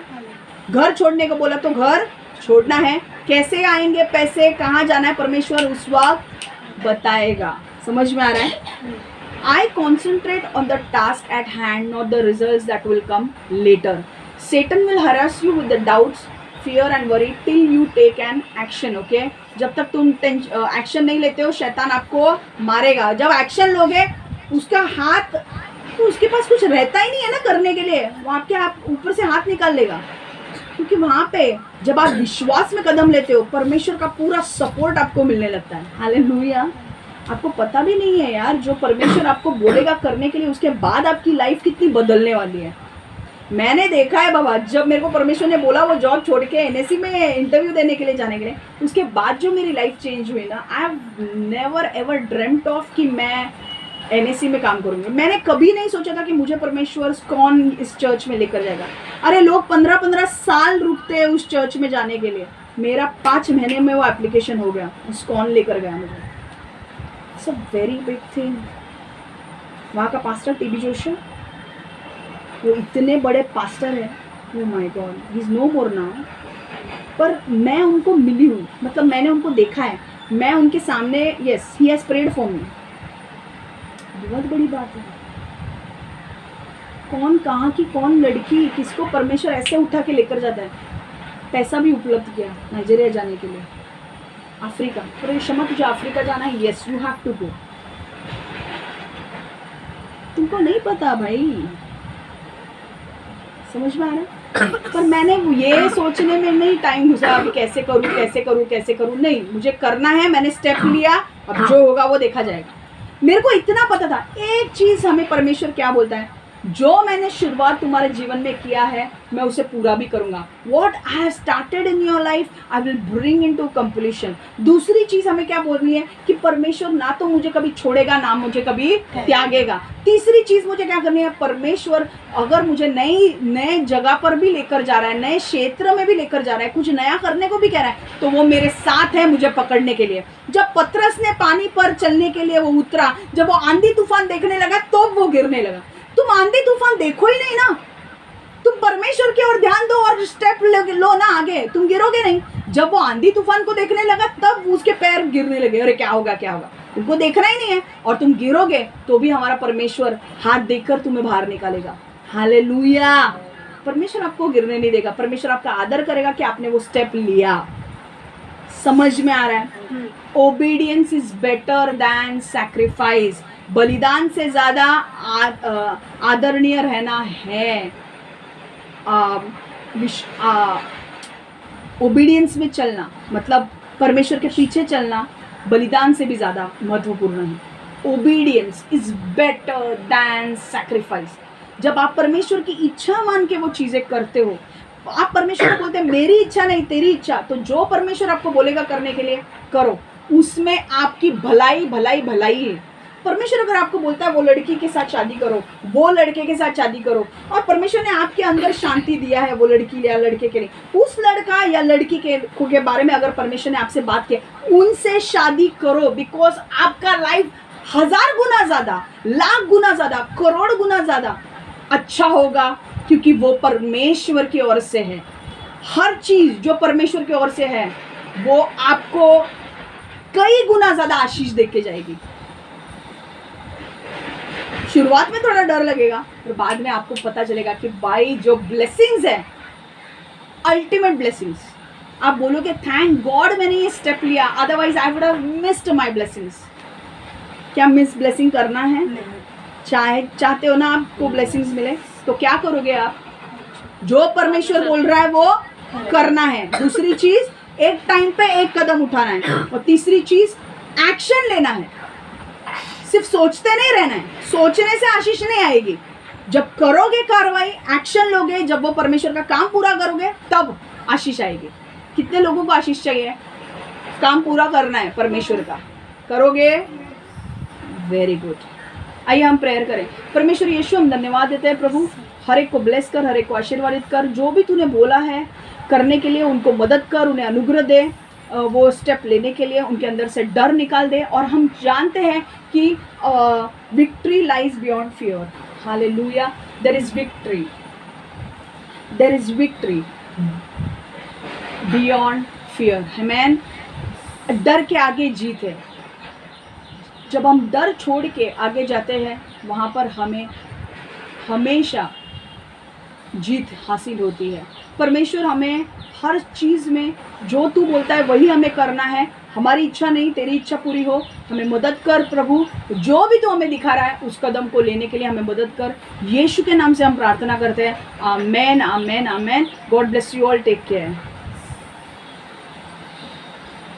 घर छोड़ने को बोला तो घर छोड़ना है, कैसे आएंगे पैसे, कहाँ जाना है, परमेश्वर उस वक्त बताएगा। समझ में आ रहा है? I concentrate on the task at hand, not the results that will come later. Satan will harass you with the doubts, fear and worry till you take an action. Okay? जब तक तुम एक्शन नहीं लेते हो शैतान आपको मारेगा। जब एक्शन लोगे उसका हाथ, तो उसके पास कुछ रहता ही नहीं है ना करने के लिए, वो आपके हाथ ऊपर से हाथ निकाल लेगा। क्योंकि वहाँ पे जब आप विश्वास में कदम लेते हो परमेश्वर का पूरा सपोर्ट आपको मिलने लगता है। हालेलुया। आपको पता भी नहीं है यार, जो परमेश्वर आपको बोलेगा करने के लिए उसके बाद आपकी लाइफ कितनी बदलने वाली है। मैंने देखा है बाबा, जब मेरे को परमेश्वर ने बोला वो जॉब छोड़ के एनएससी में इंटरव्यू देने के लिए जाने के लिए, उसके बाद जो मेरी लाइफ चेंज हुई ना, I have never ever dreamed of कि मैं एनएससी में काम करूंगी। मैंने कभी नहीं सोचा था कि मुझे परमेश्वर कौन इस चर्च में लेकर जाएगा। अरे लोग 15-15 साल रुकते हैं उस चर्च में जाने के लिए, मेरा 5 महीने में वो एप्लीकेशन हो गया, कौन लेकर गया मुझे। It's a very big thing. वहाँ का पास्टर टीबी जोशी, वो इतने बड़े पास्टर है, oh my god, he is no more now. पर मैं उनको मिली हूँ, मतलब मैंने उनको देखा है, मैं उनके सामने, yes he has prayed for me. बहुत बड़ी बात है। कौन कहाँ की कौन लड़की, किसको परमेश्वर ऐसे उठा के लेकर जाता है। पैसा भी उपलब्ध किया नाइजीरिया जाने के लिए, अफ्रीका। अरे क्षमा तुझे अफ्रीका जाना है, yes you have to go. तुमको नहीं पता भाई, समझ में आ रहा है? पर मैंने ये सोचने में नहीं टाइम घुसा अभी कैसे करूँ कैसे करूँ कैसे करूँ, नहीं, मुझे करना है, मैंने स्टेप लिया, अब जो होगा वो देखा जाएगा। मेरे को इतना पता था, एक चीज हमें परमेश्वर क्या बोलता है, जो मैंने शुरुआत तुम्हारे जीवन में किया है मैं उसे पूरा भी करूंगा। What I have started in your life I will bring into completion. दूसरी चीज हमें क्या बोलनी है कि परमेश्वर ना तो मुझे कभी छोड़ेगा ना मुझे कभी त्यागेगा। तीसरी चीज मुझे क्या करनी है, परमेश्वर अगर मुझे नए जगह पर भी लेकर जा रहा है, नए क्षेत्र में भी लेकर जा रहा है, कुछ नया करने को भी कह रहा है, तो वो मेरे साथ है मुझे पकड़ने के लिए। जब पतरस ने पानी पर चलने के लिए वो उतरा, जब वो आंधी तूफान देखने लगा तो वो गिरने लगा। तुम आंधी तूफान देखो ही नहीं ना, तुम परमेश्वर की ओर ध्यान दो और स्टेप लो ना आगे, तुम गिरोगे नहीं। जब वो आंधी तूफान को देखने लगा तब उसके पैर गिरने लगे, अरे क्या होगा क्या होगा, तुमको देखना ही नहीं है और तुम गिरोगे तो भी हमारा परमेश्वर हाथ देकर तुम्हें बाहर निकालेगा। हालेलुया। परमेश्वर आपको गिरने नहीं देगा, परमेश्वर आपका आदर करेगा कि आपने वो स्टेप लिया। समझ में आ रहा है? Obedience is better than sacrifice. बलिदान से ज्यादा आदरणीय रहना है ओबीडियंस में चलना, मतलब परमेश्वर के पीछे चलना बलिदान से भी ज़्यादा महत्वपूर्ण है। Obedience is better than sacrifice. जब आप परमेश्वर की इच्छा मान के वो चीज़ें करते हो, आप परमेश्वर को बोलते हैं मेरी इच्छा नहीं तेरी इच्छा, तो जो परमेश्वर आपको बोलेगा करने के लिए करो, उसमें आपकी भलाई भलाई भलाई है। परमेश्वर अगर आपको बोलता है वो लड़की के साथ शादी करो, वो लड़के के साथ शादी करो, और परमेश्वर ने आपके अंदर शांति दिया है वो लड़की या लड़के के लिए, उस लड़का या लड़की के बारे में अगर परमेश्वर ने आपसे बात की, उनसे शादी करो। बिकॉज आपका लाइफ 1000 गुना ज़्यादा, लाख गुना ज़्यादा, करोड़ गुना ज़्यादा अच्छा होगा, क्योंकि वो परमेश्वर की ओर से है। हर चीज़ जो परमेश्वर की ओर से है वो आपको कई गुना ज्यादा आशीष दे के जाएगी। शुरुआत में थोड़ा डर लगेगा, पर बाद में आपको पता चलेगा कि भाई जो ब्लेसिंग्स है, अल्टीमेट ब्लेसिंग्स, आप बोलोगे थैंक गॉड मैंने ये स्टेप लिया, otherwise I would have missed my blessings. क्या मिस ब्लेसिंग करना है? चाहते हो ना आपको ब्लेसिंग्स मिले, तो क्या करोगे आप? जो परमेश्वर बोल रहा है वो करना है। दूसरी चीज, एक टाइम पे एक कदम उठाना है। और तीसरी चीज, एक्शन लेना है। सिर्फ सोचते नहीं रहना है, सोचने से आशीष नहीं आएगी। जब करोगे कार्रवाई, एक्शन लोगे, जब वो परमेश्वर का काम पूरा करोगे, तब आशीष आएगी। कितने लोगों को आशीष चाहिए? काम पूरा करना है परमेश्वर का, करोगे, वेरी गुड। आइए हम प्रेयर करें। परमेश्वर यीशु, हम धन्यवाद देते हैं प्रभु, हर एक को ब्लेस कर, हर एक को आशीर्वादित कर। जो भी तूने बोला है करने के लिए उनको मदद कर, उन्हें अनुग्रह दे, वो स्टेप लेने के लिए उनके अंदर से डर निकाल दे। और हम जानते हैं कि victory lies beyond fear. Hallelujah, there is victory, there is victory beyond fear. Amen. डर के आगे जीत है। जब हम डर छोड़ के आगे जाते हैं, वहाँ पर हमें हमेशा जीत हासिल होती है। परमेश्वर, हमें हर चीज़ में जो तू बोलता है वही हमें करना है। हमारी इच्छा नहीं, तेरी इच्छा पूरी हो। हमें मदद कर प्रभु, जो भी तू हमें दिखा रहा है उस कदम को लेने के लिए हमें मदद कर। यीशु के नाम से हम प्रार्थना करते हैं। आमेन, आमेन, आमेन। God bless you all. Take care.